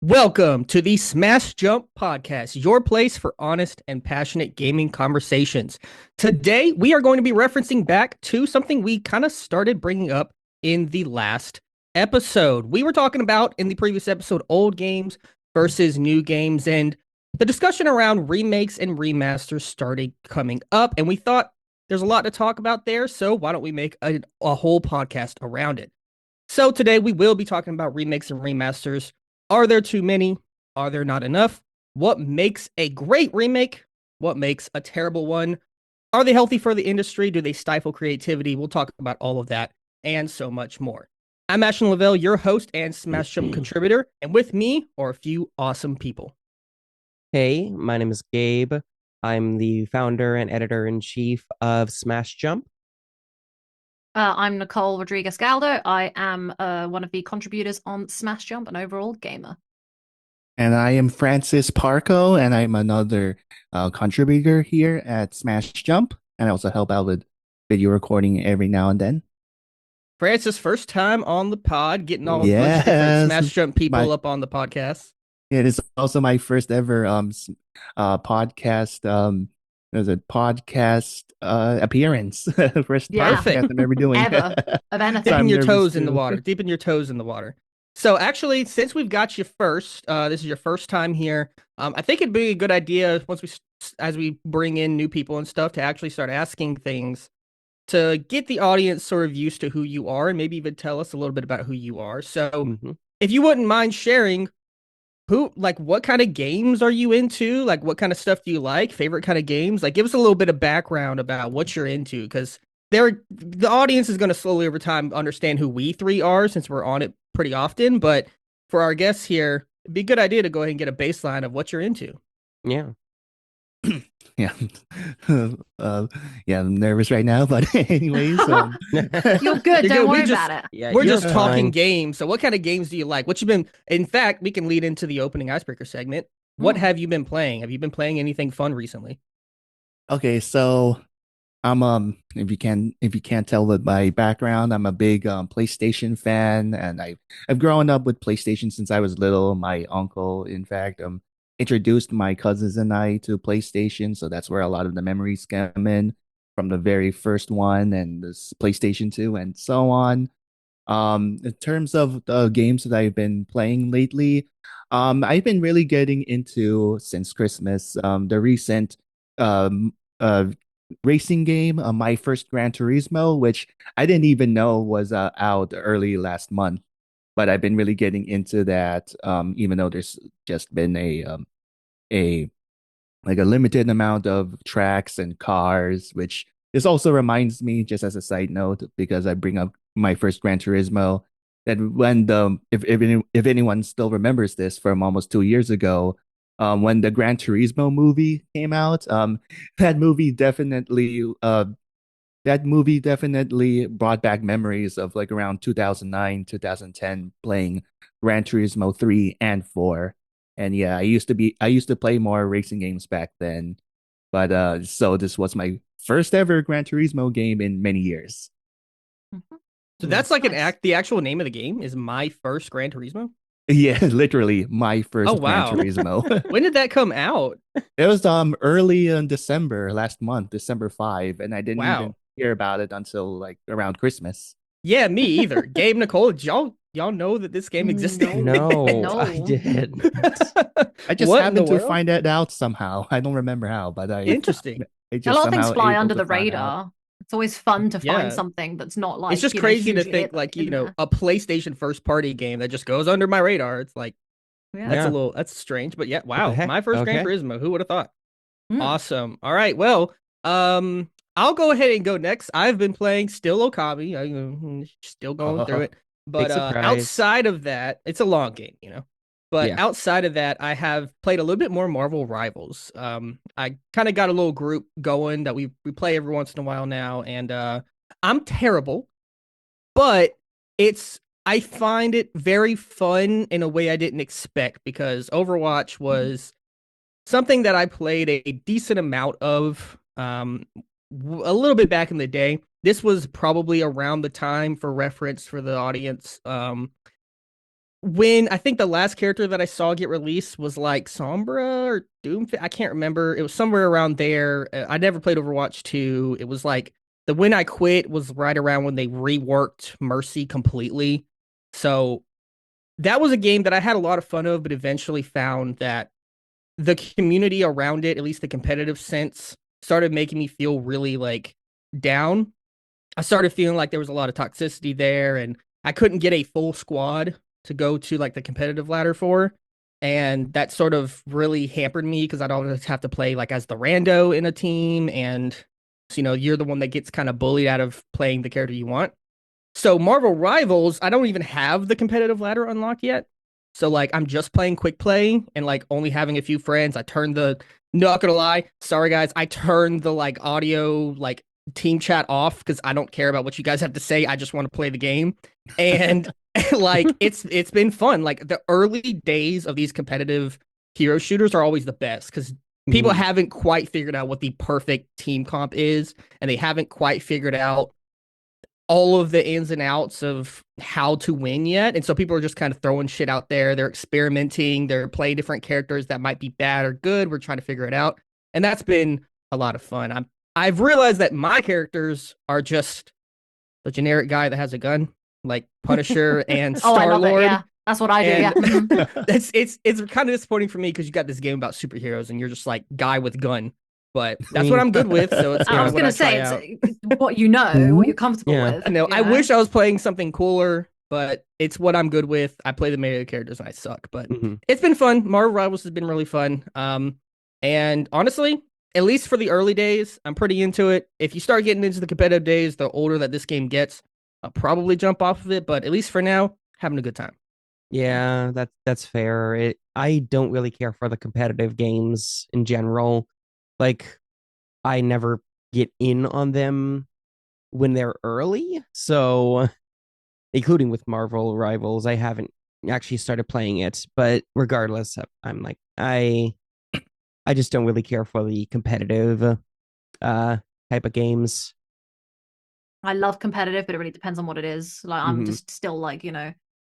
Welcome to the Smash Jump Podcast, your place for honest and passionate gaming conversations. Today, we are going to be referencing back to something we kind of started bringing up in the last episode. We were talking about in the previous episode old games versus new games, and the discussion around remakes and remasters started coming up, and we thought there's a lot to talk about there, so why don't we make a whole podcast around it? So today, we will be talking about remakes and remasters. Are there too many? Are there not enough? What makes a great remake? What makes a terrible one? Are they healthy for the industry? Do they stifle creativity? We'll talk about all of that and so much more. I'm Ashton Lavelle, your host and Smash Jump contributor, and with me are a few awesome people. Hey, my name is Gabe. I'm the founder and editor-in-chief of Smash Jump. I'm Nicole Rodriguez Galdo. I am one of the contributors on Smash Jump and overall gamer. And I am Francis Parco, and I'm another contributor here at Smash Jump, and I also help out with video recording every now and then. Francis, first time on the pod, getting all the different Smash Jump people up on the podcast. It is also my first ever podcast. There's a podcast appearance. First podcast I'm ever doing. Ever of anything. Dipping your toes in the water. Dipping your toes in the water. So actually, since we've got you first, this is your first time here. I think it'd be a good idea as we bring in new people and stuff to actually start asking things to get the audience sort of used to who you are and maybe even tell us a little bit about who you are. So if you wouldn't mind sharing what kind of games are you into? Like, what kind of stuff do you like? Favorite kind of games? Like, give us a little bit of background about what you're into, because the audience is going to slowly over time understand who we three are since we're on it pretty often. But for our guests here, it'd be a good idea to go ahead and get a baseline of what you're into. Yeah. Yeah. I'm nervous right now, but anyways. You're good. Don't worry about it. Yeah, we're just talking games. So what kind of games do you like? In fact, we can lead into the opening icebreaker segment. What have you been playing? Have you been playing anything fun recently? Okay, so I'm if you can't tell with my background, I'm a big PlayStation fan, and I've grown up with PlayStation since I was little. My uncle, in fact, introduced my cousins and I to PlayStation, so that's where a lot of the memories come in from the very first one and this PlayStation 2 and so on. In terms of the games that I've been playing lately, I've been really getting into since Christmas, the recent um racing game, my first Gran Turismo, which I didn't even know was out early last month. But I've been really getting into that, even though there's just been a limited amount of tracks and cars, which this also reminds me, just as a side note, because I bring up my first Gran Turismo, that when if anyone still remembers this from almost 2 years ago, when the Gran Turismo movie came out, that movie definitely brought back memories of like around 2009, 2010 playing Gran Turismo 3 and 4. And yeah, I used to play more racing games back then. But so this was my first ever Gran Turismo game in many years. So that's like the actual name of the game is My First Gran Turismo? Yeah, literally my first Gran Turismo. When did that come out? It was early in December last month, December 5, and I didn't even hear about it until like around Christmas. Yeah, me either. Gabe, Nicole, did y'all know that this game existed? No, I did. I just happened to find it out somehow. I don't remember how, but interesting. A lot of things fly under the radar. It's always fun to find something that's not like. It's just crazy to think like a PlayStation first party game that just goes under my radar. It's like that's strange, but yeah, wow, my first Gran Turismo. Who would have thought? Awesome. All right, well, I'll go ahead and go next. I've been playing still Okami. I'm still going through it, but outside of that, it's a long game, But outside of that, I have played a little bit more Marvel Rivals. I kind of got a little group going that we play every once in a while now, and I'm terrible, but I find it very fun in a way I didn't expect, because Overwatch was something that I played a decent amount of a little bit back in the day. This was probably around the time, for reference for the audience, when I think the last character that I saw get released was like Sombra or Doom. I can't remember. It was somewhere around there. I never played Overwatch 2. It was like the When I Quit was right around when they reworked Mercy completely. So that was a game that I had a lot of fun of, but eventually found that the community around it, at least the competitive sense, started making me feel really like down. I started feeling like there was a lot of toxicity there, and I couldn't get a full squad to go to like the competitive ladder for. And that sort of really hampered me because I'd always have to play like as the rando in a team. And, you're the one that gets kind of bullied out of playing the character you want. So Marvel Rivals, I don't even have the competitive ladder unlocked yet. So like I'm just playing quick play and like only having a few friends. I turned the not gonna lie, sorry guys, I turned the like audio like team chat off because I don't care about what you guys have to say. I just want to play the game. And like it's been fun. Like the early days of these competitive hero shooters are always the best because people haven't quite figured out what the perfect team comp is, and they haven't quite figured out all of the ins and outs of how to win yet. And so people are just kind of throwing shit out there. They're experimenting. They're playing different characters that might be bad or good. We're trying to figure it out. And that's been a lot of fun. I've realized that my characters are just the generic guy that has a gun, like Punisher and Oh, I love it. Star-Lord. Yeah, that's what I do. Yeah. And it's kind of disappointing for me because you got this game about superheroes and you're just like guy with gun. But that's what I'm good with. So it's I was going gonna say it's what you know, what you're comfortable with. I know. you I wish I was playing something cooler, but it's what I'm good with. I play the melee characters and I suck, but it's been fun. Marvel Rivals has been really fun. And honestly, at least for the early days, I'm pretty into it. If you start getting into the competitive days, the older that this game gets, I'll probably jump off of it. But at least for now, having a good time. Yeah, that's fair. I don't really care for the competitive games in general. Like, I never get in on them when they're early. So, including with Marvel Rivals, I haven't actually started playing it. But regardless, I'm like, I just don't really care for the competitive type of games. I love competitive, but it really depends on what it is. Like I'm just still like,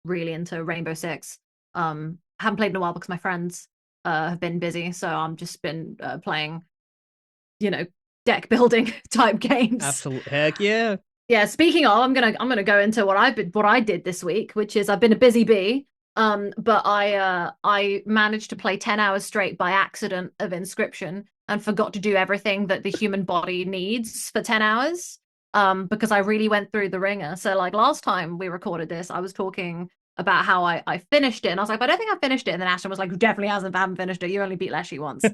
really into Rainbow Six. Haven't played in a while because my friends have been busy, so I'm just been playing, deck building type games. Absolutely. Heck yeah. Yeah, speaking of, I'm gonna go into what I did this week, which is I've been a busy bee. But I managed to play 10 hours straight by accident of Inscription and forgot to do everything that the human body needs for 10 hours. Because I really went through the ringer. So like last time we recorded this, I was talking about how I finished it, and I was like, but I don't think I finished it. And then Ashton was like, definitely haven't finished it. You only beat Leshy once.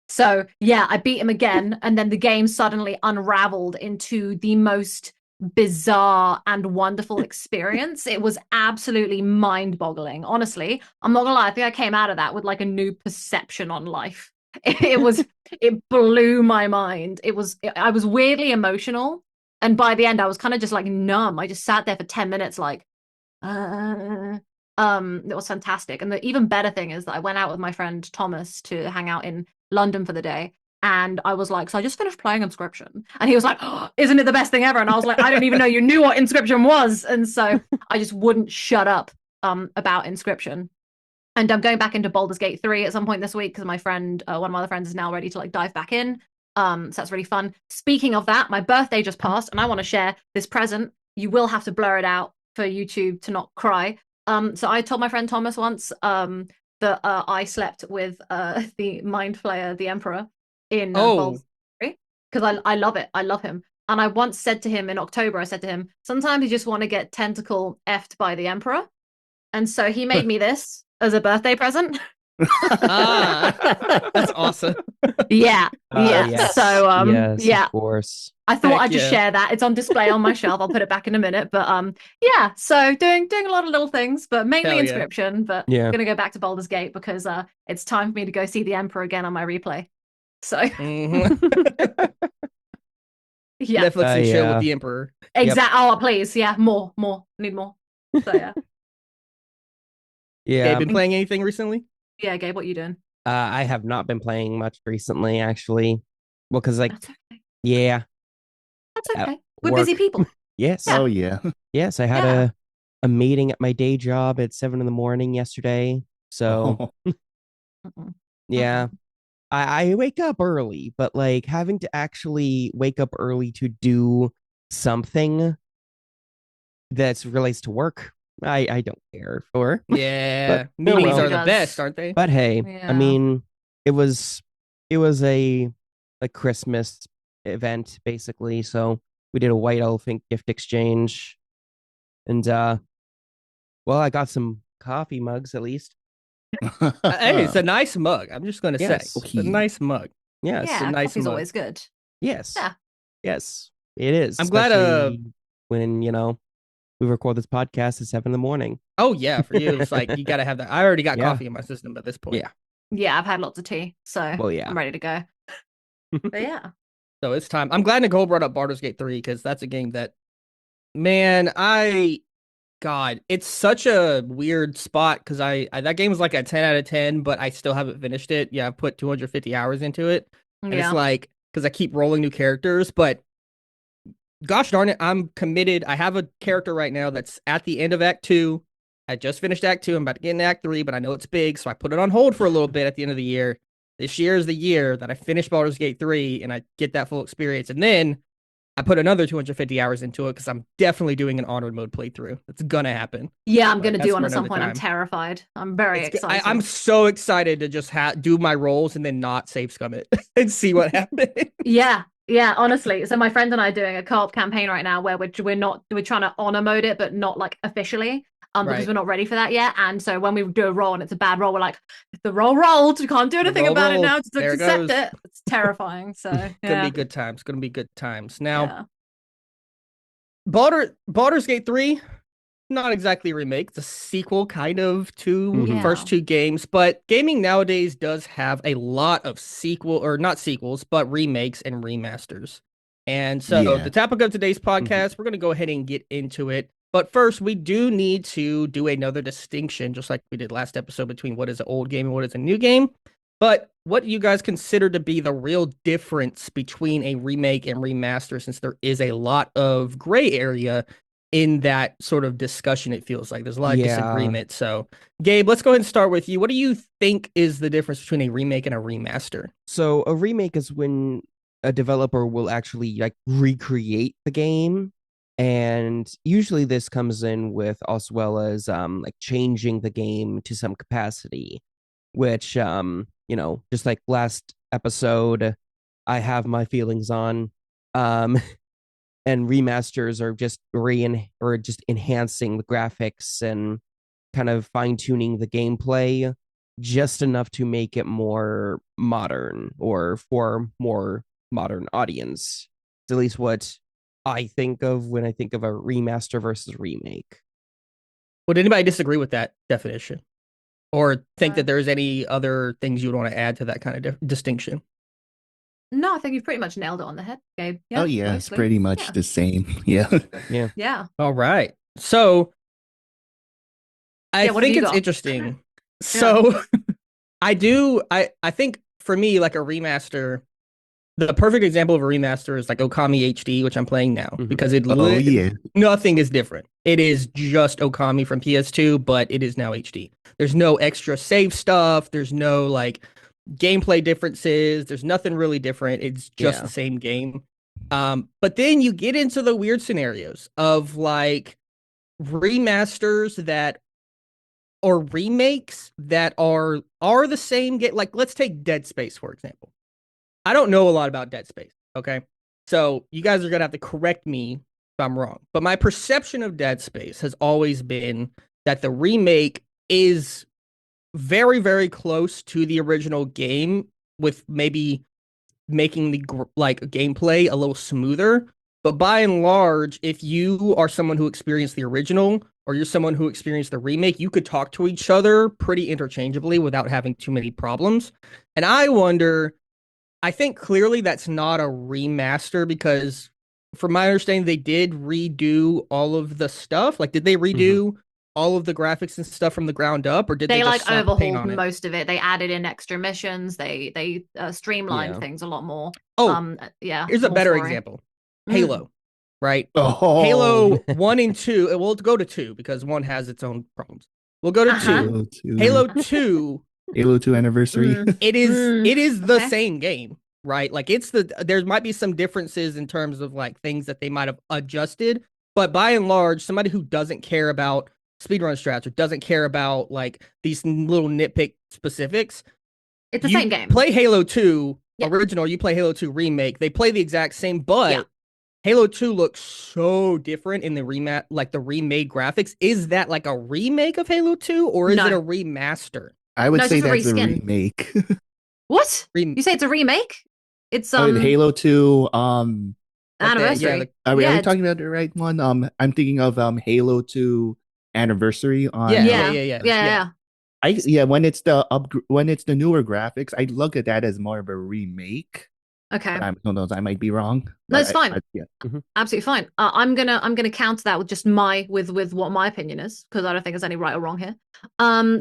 So yeah, I beat him again, and then the game suddenly unraveled into the most bizarre and wonderful experience. It was absolutely mind-boggling. Honestly, I'm not gonna lie, I think I came out of that with like a new perception on life. It blew my mind. I was weirdly emotional, and by the end I was kind of just like numb. I just sat there for 10 minutes like it was fantastic. And the even better thing is that I went out with my friend Thomas to hang out in London for the day. And I was like, so I just finished playing Inscription. And he was like, oh, isn't it the best thing ever? And I was like, I didn't even know you knew what Inscription was. And so I just wouldn't shut up about Inscription. And I'm going back into Baldur's Gate 3 at some point this week because my friend, one of my other friends, is now ready to like dive back in. So that's really fun. Speaking of that, my birthday just passed and I want to share this present. You will have to blur it out for YouTube to not cry. So I told my friend Thomas once that I slept with the Mind Flayer, the Emperor, in Baldur's Gate 3 because I love it. I love him. And I once said to him in October, I said to him, sometimes you just want to get tentacle effed by the Emperor. And so he made me this as a birthday present. That's awesome. Yeah. Yes. So yes, yeah, of course. I thought I'd just share that. It's on display on my shelf. I'll put it back in a minute. But yeah, so doing a lot of little things, but mainly Inscription. But I'm gonna go back to Baldur's Gate because it's time for me to go see the Emperor again on my replay. So yeah, Netflix and chill with the Emperor. Exactly. Oh, please, yeah, more, need more. So yeah. Yeah. Gabe, been playing anything recently? Yeah, Gabe, what you doing? I have not been playing much recently, actually. Well, because like, That's okay. yeah. That's okay. We're busy people. Yes. Oh yeah. Yes, I had a meeting at my day job at 7 in the morning yesterday. So Mm-mm. yeah, Mm-mm. I wake up early, but like having to actually wake up early to do something that relates to work, I don't care for. But Yeah, oh meetings Nobody well. are the best, does. aren't they? But hey, I Yeah. mean, it was it was a Christmas event basically. So we did a white elephant gift exchange, and well, I got some coffee mugs at least. Hey, it's a nice mug. I'm just gonna say, Yes, it's a nice mug. It's a yes, Yeah, nice coffee's mug. always good. yes, Yeah. yes. It is, I'm glad. especially when we record this podcast at 7 in the morning. Oh yeah, for you, it's like you gotta have that. I already got Yeah, coffee in my system at this point, yeah. Yeah, I've had lots of tea, so Well, I'm yeah. ready to go. But yeah. so it's time. I'm glad Nicole brought up Baldur's Gate 3 because that's a game that, man, God, it's such a weird spot because I that game was like a 10 out of 10, but I still haven't finished it. Yeah, I've put 250 hours into it, and it's Yeah. like because I keep rolling new characters, but gosh darn it, I'm committed. I have a character right now that's at the end of Act 2. I just finished Act 2. I'm about to get into Act 3, but I know it's big, so I put it on hold for a little bit at the end of the year. This year is the year that I finish Baldur's Gate 3 and I get that full experience. And then I put another 250 hours into it because I'm definitely doing an honored mode playthrough. It's gonna happen. Yeah, I'm But gonna that's do one for at some another point. I'm time. terrified. I'm very excited. I'm so excited to just do my rolls and then not save scum it and see what happens. Yeah, yeah, honestly. So my friend and I are doing a co-op campaign right now where we're trying to honor mode it, but not like officially. Because Right. we're not ready for that yet. And so when we do a roll and it's a bad roll, we're like, the roll rolled. We can't do anything roll about it rolled. now. Just There it accept goes. it. It's terrifying. So Gonna yeah. be good times. Gonna be good times. Now, Yeah. Baldur's Gate 3, not exactly a remake. It's a sequel kind of to the Mhm. first two games, but gaming nowadays does have a lot of not sequels, but remakes and remasters. And so Yeah. the topic of today's podcast, we're going to go ahead and get into it. But first, we do need to do another distinction, just like we did last episode, between what is an old game and what is a new game. But what do you guys consider to be the real difference between a remake and remaster, since there is a lot of gray area in that sort of discussion? It feels like there's a lot of Yeah. disagreement. So, Gabe, let's go ahead and start with you. What do you think is the difference between a remake and a remaster? So a remake is when a developer will actually like recreate the game. And usually this comes in with as well as like changing the game to some capacity, which just like last episode, I have my feelings on. Um and remasters are just or just enhancing the graphics and kind of fine-tuning the gameplay just enough to make it more modern or for more modern audience. It's at least what I think of when I think of a remaster versus remake. Would anybody disagree with that definition, or think Uh, that there's any other things you would want to add to that kind of distinction? No, I think you've pretty much nailed it on the head, Gabe. Oh Yeah, yeah, it's mostly. pretty much Yeah. the same. Yeah. Yeah. Yeah. All right. So I Yeah, what have think you it's got? interesting. So I think for me, like a remaster, the perfect example of a remaster is like Okami HD, which I'm playing now, Mhm. because Oh yeah. nothing is different. It is just Okami from PS2, but it is now HD. There's no extra save stuff. There's no like gameplay differences. There's nothing really different. It's just Yeah. the same game. But then you get into the weird scenarios of like remasters that or remakes that are the same game. Like let's take Dead Space for example. I don't know a lot about Dead Space. Okay, so you guys are gonna have to correct me if I'm wrong. But my perception of Dead Space has always been that the remake is very, very close to the original game, with maybe making the like gameplay a little smoother. But by and large, if you are someone who experienced the original or you're someone who experienced the remake, you could talk to each other pretty interchangeably without having too many problems. And I wonder, I think clearly that's not a remaster because from my understanding, they did redo all of the stuff. Like, did they redo all of the graphics and stuff from the ground up, or did they They just like slap the paint overhauled on it? most of it. They added in extra missions. They streamlined Yeah. things a lot more. Oh, Yeah, here's a more better story. example. Mm. Halo. right? Oh, Halo 1 and 2, we'll go to 2 because 1 has its own problems. We'll go to 2. Halo 2. Halo 2, Halo 2 anniversary. it is the Okay. same game, right? Like there might be some differences in terms of like things that they might have adjusted, but by and large, somebody who doesn't care about speedrun strats or doesn't care about like these little nitpick specifics, It's the you same game. play Halo 2 Yeah. original, you play Halo 2 remake, they play the exact same, but Yeah. Halo 2 looks so different in the the remade graphics. Is that like a remake of Halo 2 or is No. it a remaster? I would No, it's say just a that's a reskin. remake. What? Rem- You say it's a remake? It's Halo 2, Like anniversary. are we Yeah, talking about the right one? I'm thinking of Halo 2 anniversary on yeah. when it's when it's the newer graphics, I look at that as more of a remake. Okay. Who knows, I might be wrong. No, it's fine. Yeah. Absolutely fine. I'm gonna counter that with just with what my opinion is, because I don't think there's any right or wrong here.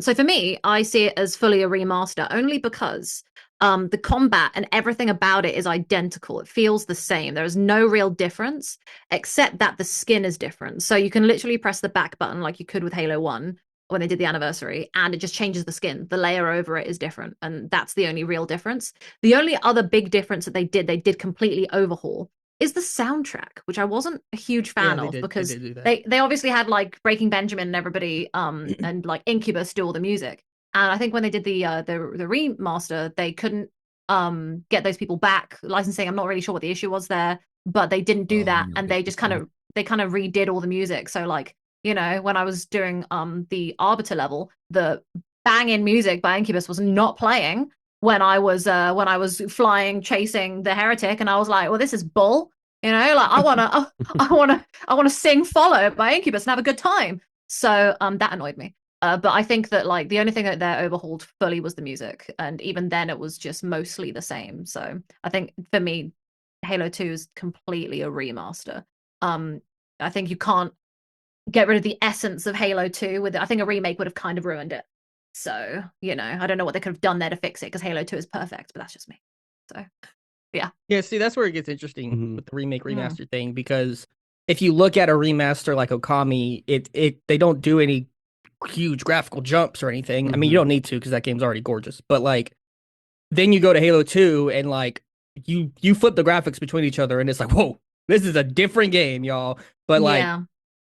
So for me, I see it as fully a remaster only because the combat and everything about it is identical. It feels the same. There is no real difference except that the skin is different. So you can literally press the back button like you could with Halo 1 when they did the anniversary, and it just changes the skin. The layer over it is different, and that's the only real difference. The only other big difference that they did completely overhaul is the soundtrack, which I wasn't a huge fan of because they did do that. they obviously had like Breaking Benjamin and everybody and like Incubus do all the music. And I think when they did the remaster, they couldn't get those people back licensing. I'm not really sure what the issue was there, but they didn't do that, and they just kind of redid all the music. So like, you know, when I was doing the Arbiter level, the banging music by Incubus was not playing when I was flying chasing the heretic, and I was like, well, this is bull. You know, like I wanna sing Follow by Incubus and have a good time. So that annoyed me. But I think that like the only thing that they overhauled fully was the music, and even then it was just mostly the same. So I think for me, Halo 2 is completely a remaster. I think you can't get rid of the essence of Halo 2 with it. I think a remake would have kind of ruined it. So, you know, I don't know what they could have done there to fix it because Halo 2 is perfect, but that's just me. So, yeah. Yeah, see, that's where it gets interesting with the remake remaster thing, because if you look at a remaster like Okami, they don't do any huge graphical jumps or anything. I mean, you don't need to because that game's already gorgeous. But like, then you go to Halo 2 and like you flip the graphics between each other and it's like, whoa, this is a different game, y'all. But like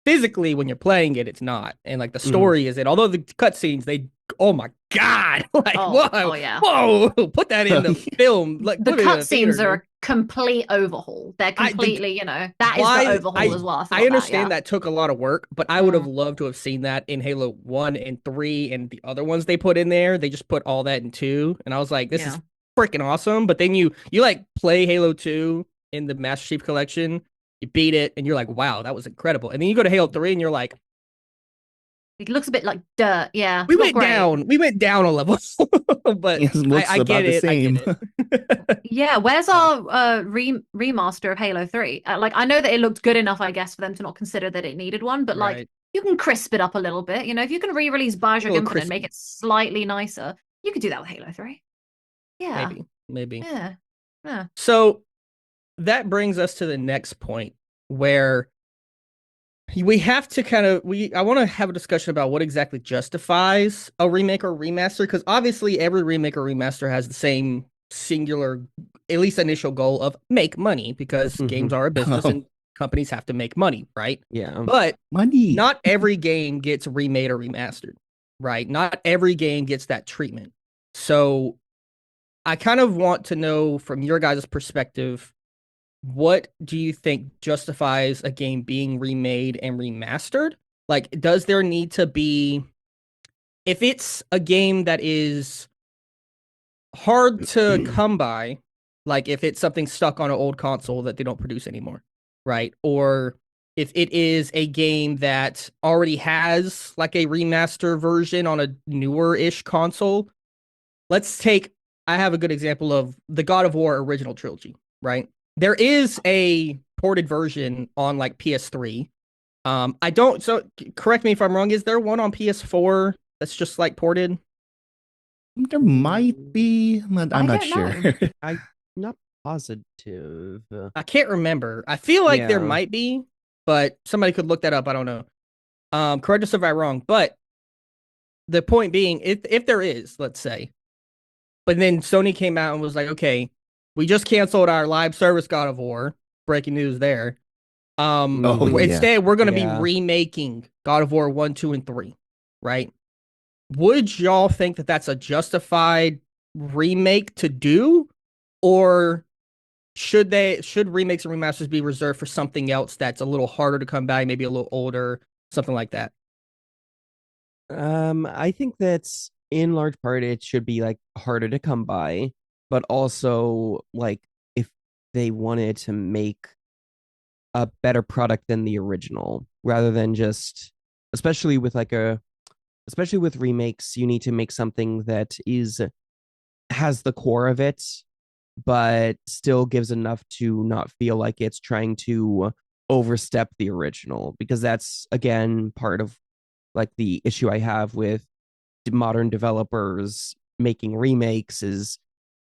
physically when you're playing it, it's not. And like the story is it. Although the cutscenes, oh my god, like whoa, put that in the film. Like the cutscenes are a complete overhaul. They're completely, you know, that is the overhaul as well. I understand that took a lot of work, but I would have loved to have seen that in Halo 1 and 3 and the other ones they put in there. They just put all that in 2, and I was like, this is freaking awesome. But then you like play Halo 2 in the Master Chief Collection, you beat it, and you're like, wow, that was incredible. And then you go to Halo 3 and you're like, it looks a bit like dirt. Yeah. We went down a level. But I get it. Same. I get it. Yeah, where's our remaster of Halo 3? Like, I know that it looked good enough, I guess, for them to not consider that it needed one, but like, you can crisp it up a little bit. You know, if you can re-release Bioshock Infinite and make it slightly nicer, you could do that with Halo 3. Yeah. Maybe. Yeah. So that brings us to the next point where we have to I want to have a discussion about what exactly justifies a remake or remaster, because obviously every remake or remaster has the same singular, at least initial goal of make money, because games are a business and companies have to make money, right? Yeah. But money. Not every game gets remade or remastered, right? Not every game gets that treatment. So I kind of want to know from your guys' perspective, what do you think justifies a game being remade and remastered? Like, does there need to be, if it's a game that is hard to come by, like if it's something stuck on an old console that they don't produce anymore, right? Or if it is a game that already has like a remaster version on a newer-ish console. I have a good example of the God of War original trilogy, right? There is a ported version on like PS3. So correct me if I'm wrong. Is there one on PS4 that's just like ported? There might be, but I'm not sure. I'm not positive. I can't remember. I feel like there Yeah. might be, but somebody could look that up. I don't know. Correct us if I'm wrong. But the point being, if there is, let's say, but then Sony came out and was like, okay, we just canceled our live service God of War. Breaking news there. Oh, yeah. Instead, we're going to be Yeah. remaking God of War 1, 2, and 3, right? Would y'all think that that's a justified remake to do, or should remakes and remasters be reserved for something else that's a little harder to come by, maybe a little older, something like that? I think that's in large part it should be like harder to come by, but also like if they wanted to make a better product than the original, rather than just, especially with especially with remakes, you need to make something that has the core of it, but still gives enough to not feel like it's trying to overstep the original, because that's again part of like the issue I have with modern developers making remakes is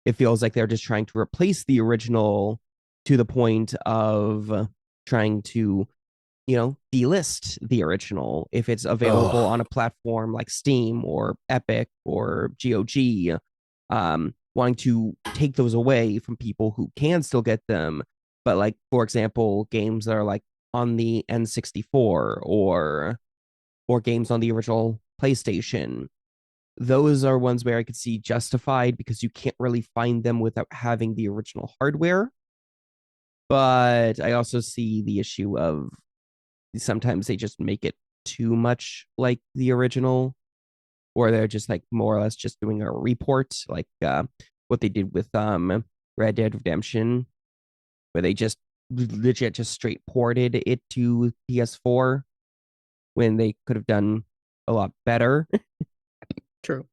it feels like they're just trying to replace the original to the point of trying to delist the original if it's available on a platform like Steam or Epic or GOG, wanting to take those away from people who can still get them. But like, for example, games that are like on the N64 or games on the original PlayStation, those are ones where I could see justified because you can't really find them without having the original hardware. But I also see the issue of sometimes they just make it too much like the original, or they're just like more or less just doing a report, like what they did with Red Dead Redemption, where they just legit just straight ported it to PS4 when they could have done a lot better. True.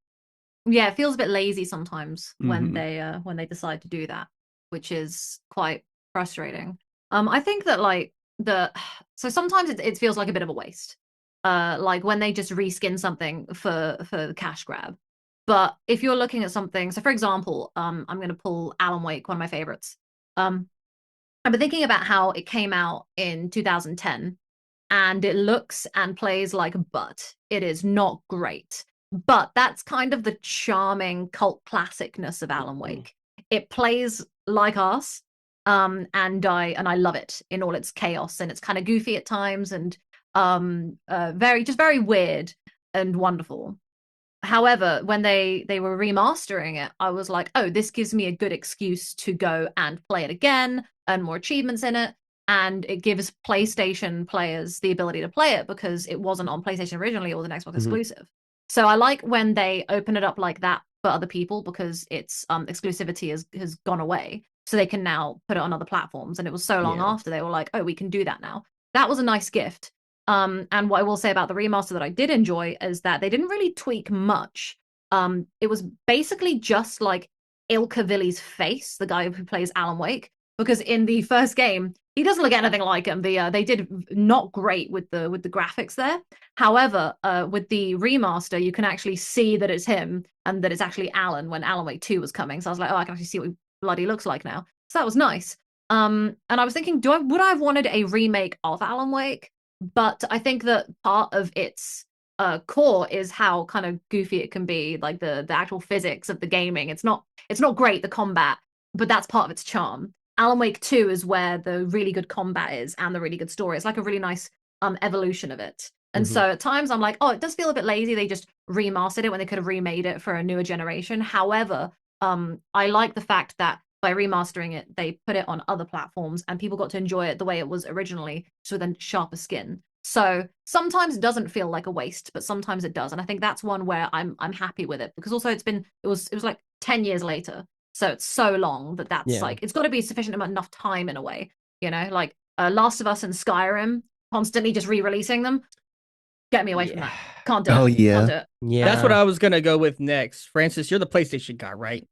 Yeah, it feels a bit lazy sometimes when Mhm. they decide to do that, which is quite frustrating. I think that like so sometimes it feels like a bit of a waste. Like when they just reskin something for cash grab. But if you're looking at something, so for example, I'm gonna pull Alan Wake, one of my favorites. Um, I've been thinking about how it came out in 2010 and it looks and plays like a butt. It is not great. But that's kind of the charming cult classicness of Alan Wake. It plays like us, and I love it in all its chaos, and it's kind of goofy at times, and very weird and wonderful. However, when they were remastering it, I was like, oh, this gives me a good excuse to go and play it again, earn more achievements in it, and it gives PlayStation players the ability to play it because it wasn't on PlayStation originally, it was an Xbox exclusive. So I like when they open it up like that for other people because its exclusivity has gone away. So they can now put it on other platforms. And it was so long Yeah. after they were like, oh, we can do that now. That was a nice gift. And what I will say about the remaster that I did enjoy is that they didn't really tweak much. It was basically just like Ilkavilli's face, the guy who plays Alan Wake, because in the first game he doesn't look anything like him. They did not great with the graphics there. However, with the remaster, you can actually see that it's him and that it's actually Alan when Alan Wake 2 was coming. So I was like, oh, I can actually see what he bloody looks like now. So that was nice. And I was thinking, would I have wanted a remake of Alan Wake? But I think that part of its core is how kind of goofy it can be, like the actual physics of the gaming. It's not great, the combat, but that's part of its charm. Alan Wake 2 is where the really good combat is and the really good story. It's like a really nice evolution of it. And so at times I'm like, oh, it does feel a bit lazy. They just remastered it when they could have remade it for a newer generation. However, I like the fact that by remastering it, they put it on other platforms and people got to enjoy it the way it was originally, so then sharper skin. So sometimes it doesn't feel like a waste, but sometimes it does. And I think that's one where I'm happy with it because also it was like 10 years later. So it's so long that's Yeah. like it's got to be sufficient enough time in a way, like Last of Us and Skyrim, constantly just re-releasing them. Get me away from that. Can't do it. Oh, yeah. Can't do it. Yeah. That's what I was gonna go with next. Francis, you're the PlayStation guy, right?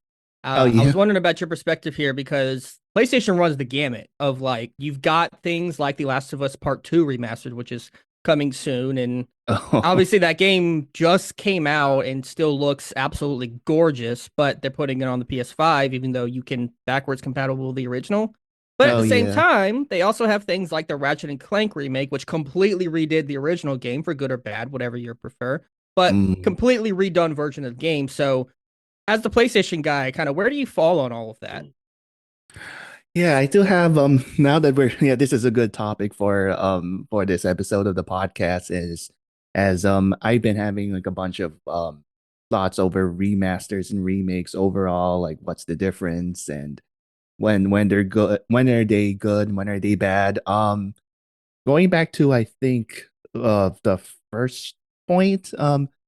Oh, I yeah. was wondering about your perspective here because PlayStation runs the gamut of like you've got things like The Last of Us Part 2 remastered, which is coming soon, and Oh, obviously that game just came out and still looks absolutely gorgeous, but they're putting it on the PS5, even though you can backwards compatible with the original. But at oh the same yeah. time, they also have things like the Ratchet and Clank remake, which completely redid the original game for good or bad, whatever you prefer, but Mm. completely redone version of the game. So, as the PlayStation guy, kind of where do you fall on all of that? Yeah, I do have now that we're yeah, this is a good topic for this episode of the podcast is as I've been having like a bunch of thoughts over remasters and remakes overall, like what's the difference and when they're good, when are they good, when are they bad? Going back to I think the first point,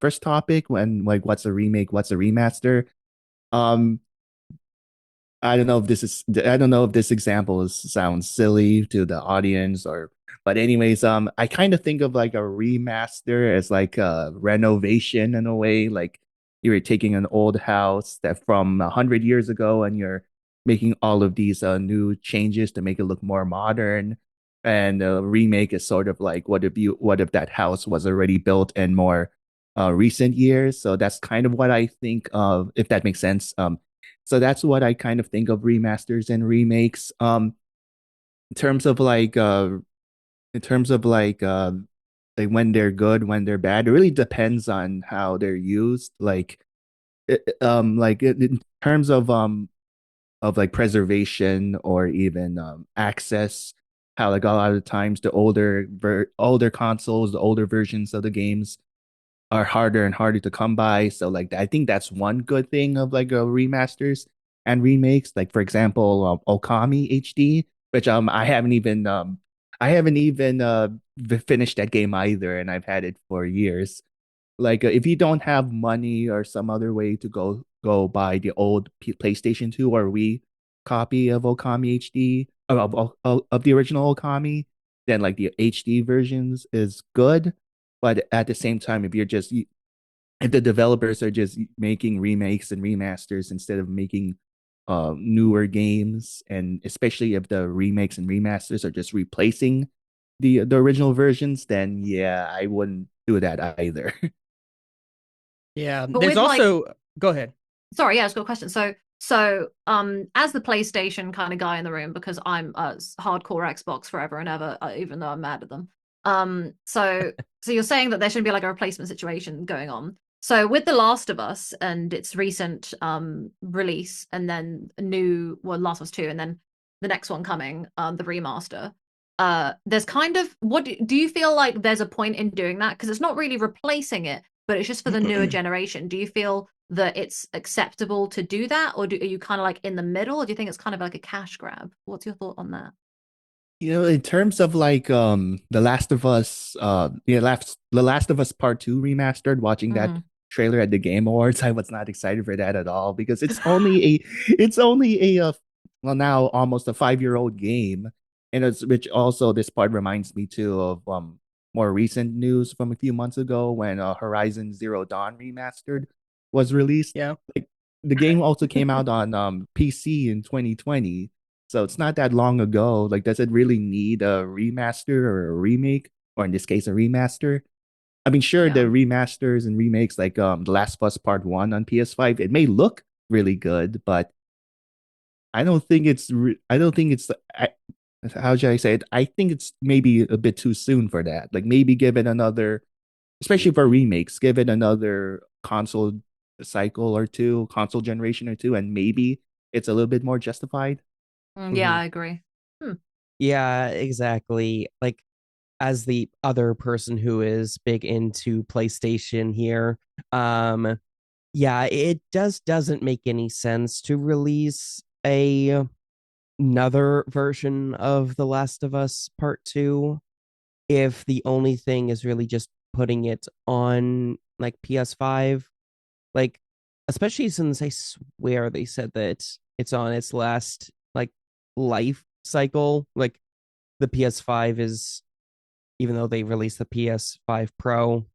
first topic when like what's a remake, what's a remaster? Um I don't know if this example sounds silly to the audience or but anyways, I kind of think of like a remaster as like a renovation in a way, like you're taking an old house that from 100 years ago and you're making all of these new changes to make it look more modern. And a remake is sort of like what if that house was already built in more recent years? So that's kind of what I think of, if that makes sense. So that's what I kind of think of remasters and remakes. In terms of in terms of like when they're good, when they're bad, it really depends on how they're used. In terms of like preservation or even access, how like a lot of times the older consoles, the older versions of the games are harder and harder to come by. So like I think that's one good thing of like remasters and remakes. Like for example, Okami HD, which I haven't even finished that game either, and I've had it for years. Like if you don't have money or some other way to go buy the old PlayStation 2 or Wii copy of Okami HD of the original Okami, then like the HD versions is good. But at the same time, if the developers are just making remakes and remasters instead of making newer games, and especially if the remakes and remasters are just replacing the original versions, then yeah, I wouldn't do that either. Yeah, But there's with like, also go ahead. sorry, yeah, I've got a question. As the PlayStation kind of guy in the room, because I'm a hardcore Xbox forever and ever, even though I'm mad at them. So you're saying that there shouldn't be like a replacement situation going on. So with The Last of Us and its recent release, and then a new, well, Last of Us 2, and then the next one coming, the remaster. There's kind of do you feel like there's a point in doing that? Because it's not really replacing it, but it's just for the newer generation. Do you feel that it's acceptable to do that, or are you kind of like in the middle, or do you think it's kind of like a cash grab? What's your thought on that? You know, in terms of like The Last of Us The Last of Us Part 2 remastered, watching that Hmm. trailer at the Game Awards, I was not excited for that at all because it's only a well now almost a 5-year-old game. And it's which also this part reminds me too of more recent news from a few months ago when Horizon Zero Dawn remastered was released. Yeah. Like the game also came out on PC in 2020, so it's not that long ago. Like, does it really need a remaster or a remake, or in this case, a remaster? I mean, sure, the Yeah. remasters and remakes like The Last of Us Part 1 on PS5, it may look really good, but I don't think it's how should I say it? I think it's maybe a bit too soon for that. Like maybe give it another, especially for remakes, give it another console cycle or two, console generation or two, and maybe it's a little bit more justified. Yeah, Mhm. I agree. Hmm. Yeah, exactly. Like as the other person who is big into PlayStation here, yeah, it doesn't make any sense to release another version of The Last of Us Part 2 if the only thing is really just putting it on like PS5. Like especially since I swear they said that it's on its last like life cycle. Like the PS5 is, even though they released the PS5 Pro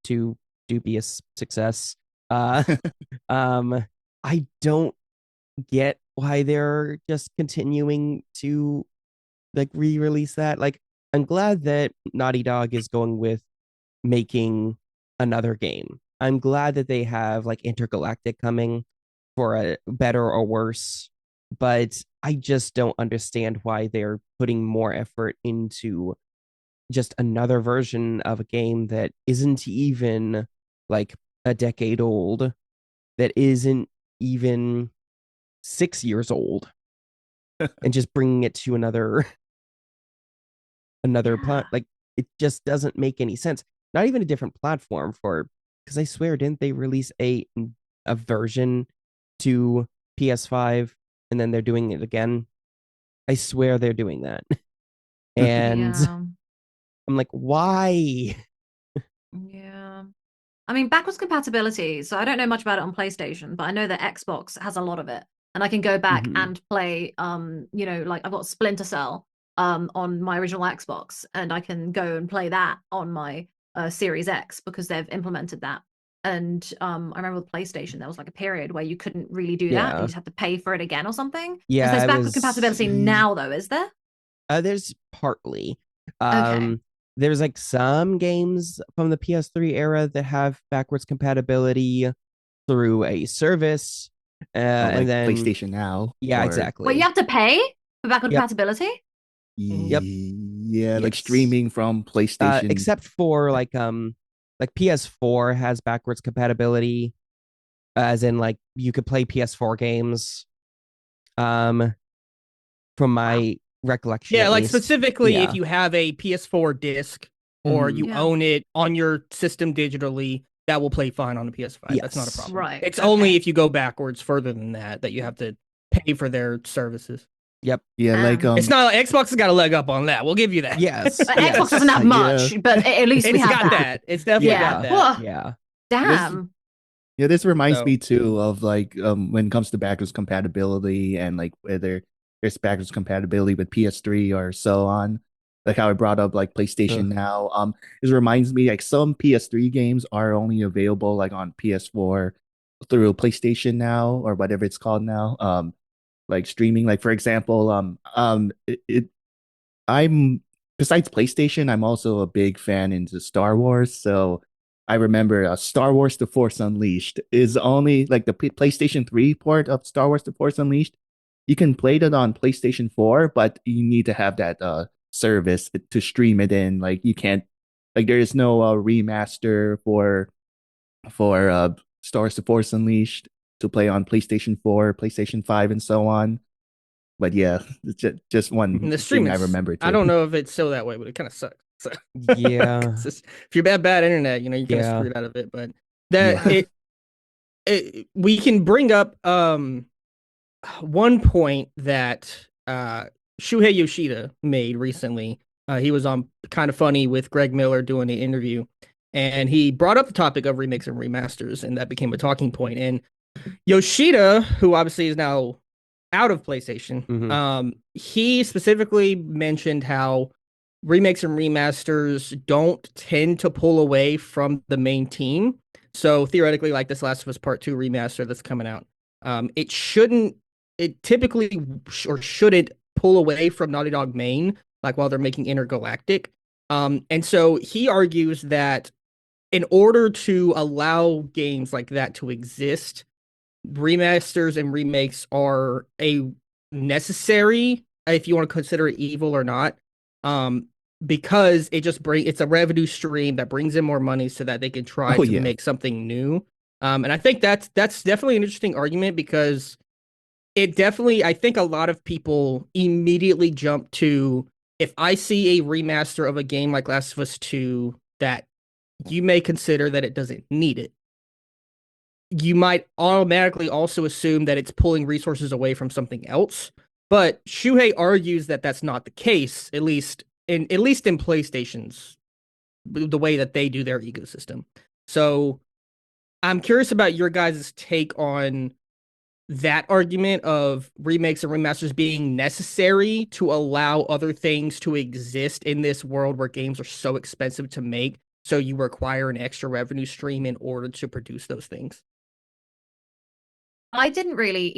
to dubious success. Uh um I don't get why they're just continuing to like re-release that. Like I'm glad that Naughty Dog is going with making another game. I'm glad that they have like Intergalactic coming for a better or worse, but I just don't understand why they're putting more effort into just another version of a game that isn't even like a decade old, that isn't even 6 years old, and just bringing it to another Yeah. like it just doesn't make any sense. Not even a different platform for, because I swear, didn't they release a version to PS5 and then they're doing it again? I swear they're doing that. And Yeah. I'm like, why? Yeah. I mean, backwards compatibility. So I don't know much about it on PlayStation, but I know that Xbox has a lot of it. And I can go back Mhm. and play, like I've got Splinter Cell on my original Xbox, and I can go and play that on my Series X because they've implemented that. And I remember with PlayStation, there was like a period where you couldn't really do that. You Yeah. just have to pay for it again or something. Because Yeah, there's it backward was compatibility now, though, is there? there's partly. Okay. There's like some games from the PS3 era that have backwards compatibility through a service. Oh, And like then PlayStation Now, yeah, or Wait, you exactly. have to pay for backward Yep. compatibility? Yep. yeah, like Yes. streaming from PlayStation. Except for like PS4 has backwards compatibility, as in like you could play PS4 games. Um, from Wow. my recollection Yeah, at like least. specifically if Yeah. you have a PS4 disc or Mhm. you Yeah. own it on your system digitally, that will play fine on the PS5. That's not a Yes. problem. Right. It's only Okay. if you go backwards further than that you have to pay for their services. Yep. Yeah, like It's not Xbox has got a leg up on that. We'll give you that. Yes. Xbox doesn't Yes. have yeah, much, but at least we It's have got that. that. It's definitely got Yeah. Yeah. that. Whoa, Yeah. this damn. yeah, this reminds So me too of like when it comes to backwards compatibility and like whether there's backwards compatibility with PS3 or so on. Like how I brought up like PlayStation Ugh. Now. This reminds me like some PS3 games are only available like on PS4 through PlayStation Now or whatever it's called now. Like streaming. Like for example, I'm besides PlayStation, I'm also a big fan into Star Wars. So I remember Star Wars: The Force Unleashed is only like the PlayStation 3 port of Star Wars: The Force Unleashed. You can play that on PlayStation 4, but you need to have that service to stream it in. Like you can't like there is no remaster for Star Wars: The Force Unleashed to play on PlayStation 4, PlayStation 5, and so on. But yeah, it's just one and the thing I streaming's remember I too. don't know if it's still that way, but it kind of sucks. So, Yeah. if you're bad internet, you're kind of Yeah. screwed out of it. But that Yeah. Right. we can bring up one point that Shuhei Yoshida made recently. He was on Kind of Funny with Greg Miller doing an interview, and he brought up the topic of remakes and remasters, and that became a talking point. And Yoshida, who obviously is now out of PlayStation, Hmm. he specifically mentioned how remakes and remasters don't tend to pull away from the main team. So theoretically, like this Last of Us Part 2 remaster that's coming out, it shouldn't, it typically or shouldn't pull away from Naughty Dog main, like while they're making Intergalactic. And so he argues that in order to allow games like that to exist, remasters and remakes are a necessary, if you want to consider it evil or not, um because it's a revenue stream that brings in more money so that they can try Oh to yeah. make something new. And I think that's definitely an interesting argument because it definitely, I think a lot of people immediately jump to, if I see a remaster of a game like Last of Us 2 that you may consider that it doesn't need it, you might automatically also assume that it's pulling resources away from something else. But Shuhei argues that that's not the case, at least in PlayStation's the way that they do their ecosystem. So I'm curious about your guys' take on that argument of remakes and remasters being necessary to allow other things to exist in this world where games are so expensive to make. So you require an extra revenue stream in order to produce those things. I didn't really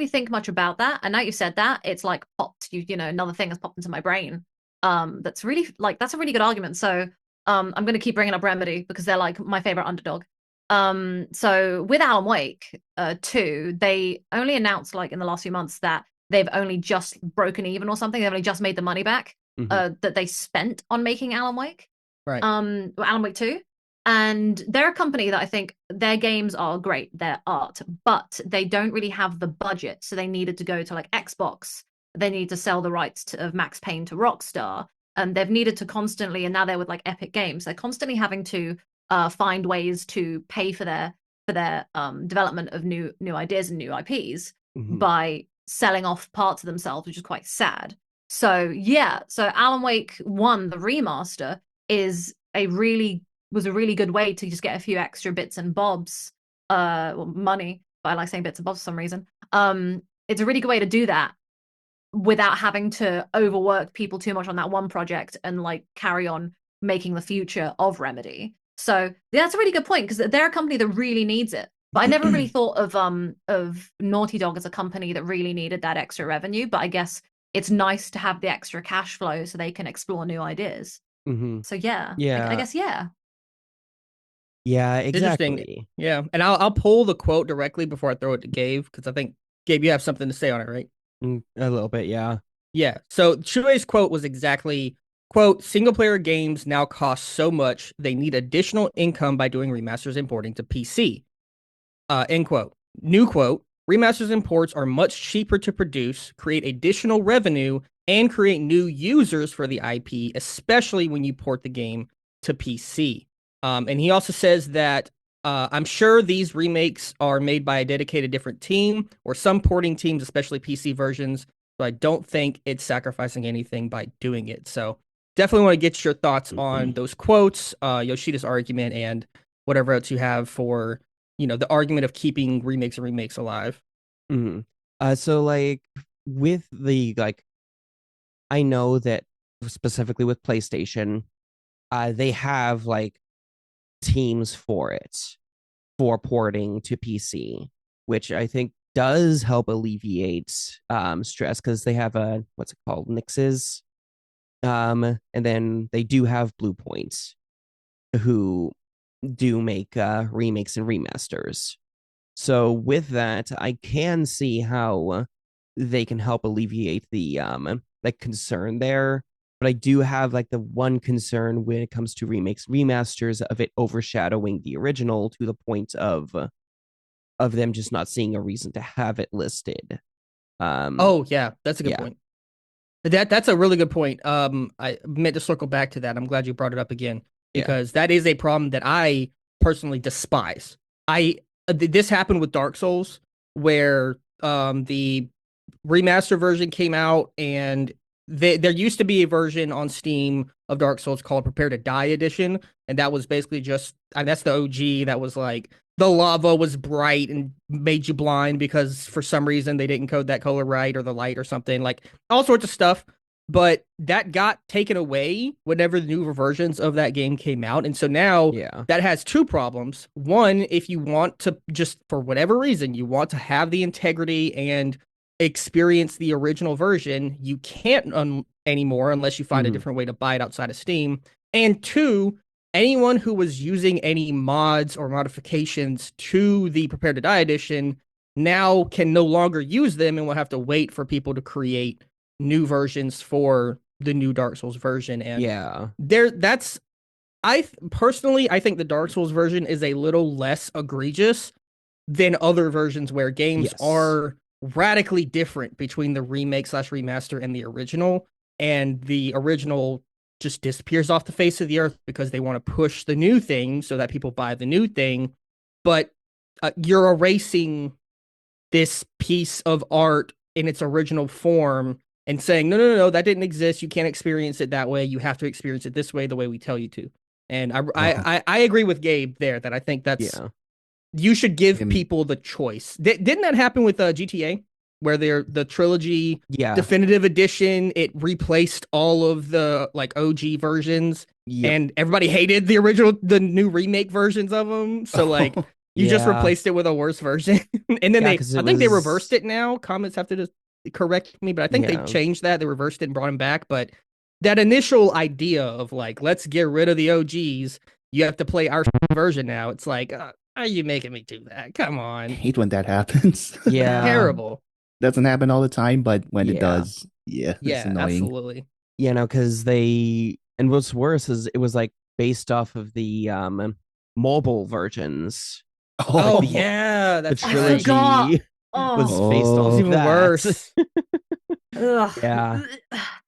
think much about that. And now you said that, it's like popped, another thing has popped into my brain. That's really like that's a really good argument. So I'm going to keep bringing up Remedy because they're like my favorite underdog. So with Alan Wake 2, they only announced like in the last few months that they've only just broken even or something. They've only just made the money back that they spent on making Alan Wake. Right. Alan Wake 2. And they're a company that I think their games are great, their art, but they don't really have the budget. So they needed to go to like Xbox. They need to sell the rights of Max Payne to Rockstar. And they've needed to constantly, and now they're with like Epic Games, they're constantly having to find ways to pay for their development of new ideas and new IPs by selling off parts of themselves, which is quite sad. So yeah, so Alan Wake 1, the remaster, was a really good way to just get a few extra bits and bobs, money. But I like saying bits and bobs for some reason. It's a really good way to do that without having to overwork people too much on that one project and like carry on making the future of Remedy. So yeah, that's a really good point because they're a company that really needs it. But I never really thought of Naughty Dog as a company that really needed that extra revenue. But I guess it's nice to have the extra cash flow so they can explore new ideas. So yeah, I guess yeah. Yeah, exactly. Interesting. Yeah, and I'll pull the quote directly before I throw it to Gabe because I think Gabe, you have something to say on it, right? A little bit, yeah. Yeah. So Shuei's quote was exactly, quote, single player games now cost so much they need additional income by doing remasters and porting to PC. End quote. New quote, remasters and ports are much cheaper to produce, create additional revenue, and create new users for the IP, especially when you port the game to PC. And he also says that I'm sure these remakes are made by a dedicated different team or some porting teams, especially PC versions. So I don't think it's sacrificing anything by doing it. So definitely want to get your thoughts on those quotes, Yoshida's argument, and whatever else you have for, the argument of keeping remakes alive. So like with the I know that specifically with PlayStation, they have like teams for porting to PC, which I think does help alleviate stress because they have a what's it called, Nixes, and then they do have Blue Points who do make remakes and remasters. So with that, I can see how they can help alleviate the concern there. But I do have like the one concern when it comes to remakes, remasters of it overshadowing the original to the point of them just not seeing a reason to have it listed. Oh yeah, that's a good point. That's a really good point. I meant to circle back to that. I'm glad you brought it up again because that is a problem that I personally despise. This happened with Dark Souls where the remaster version came out and there used to be a version on Steam of Dark Souls called Prepare to Die Edition, and that was basically just, that's the OG. That was like the lava was bright and made you blind because for some reason they didn't code that color right or the light or something, like all sorts of stuff. But that got taken away whenever the newer versions of that game came out. And so now that has two problems. One, if you want to just, for whatever reason, you want to have the integrity and experience the original version, you can't anymore unless you find a different way to buy it outside of Steam. And two, anyone who was using any mods or modifications to the Prepare to Die edition now can no longer use them and will have to wait for people to create new versions for the new Dark Souls version. And I think the Dark Souls version is a little less egregious than other versions where games are radically different between the remake/remaster and the original, and the original just disappears off the face of the earth because they want to push the new thing so that people buy the new thing. But you're erasing this piece of art in its original form and saying, no, that didn't exist. You can't experience it that way. You have to experience it this way, the way we tell you to. And I agree with Gabe there that I think that's you should give people the choice. Didn't that happen with GTA, where the trilogy definitive edition, it replaced all of the like OG versions, and everybody hated the new remake versions of them. So like you just replaced it with a worse version, and then I think they reversed it now. Comments have to just correct me, but I think they changed that. They reversed it and brought him back. But that initial idea of like, let's get rid of the OGs. You have to play our version now. It's like, are you making me do that? Come I on. hate when that happens. Yeah. Terrible. Doesn't happen all the time, but when it Yeah. does, yeah, it's Yeah, annoying. absolutely. You know, because and what's worse is it was like based off of the mobile versions. Oh, the yeah, The that's I right. forgot. trilogy was Oh, based off It's Oh, of even that. worse. ugh. Yeah. Gross.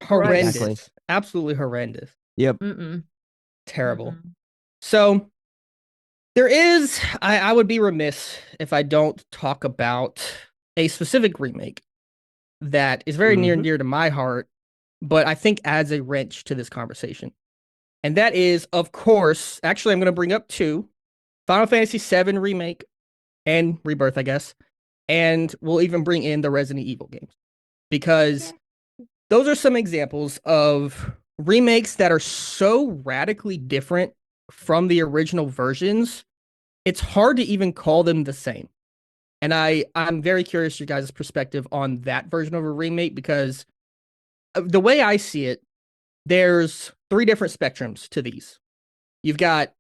Exactly. Horrendous. Absolutely horrendous. Yep. Mm-mm. Terrible. Mm-mm. So there is, I would be remiss if I don't talk about a specific remake that is very near and Mhm. dear to my heart, but I think adds a wrench to this conversation. And that is, of course, actually, I'm going to bring up two: Final Fantasy VII Remake and Rebirth, I guess. And we'll even bring in the Resident Evil games because those are some examples of remakes that are so radically different from the original versions, it's hard to even call them the same. And I'm very curious your guys' perspective on that version of a remake because the way I see it, there's three different spectrums to these. You've got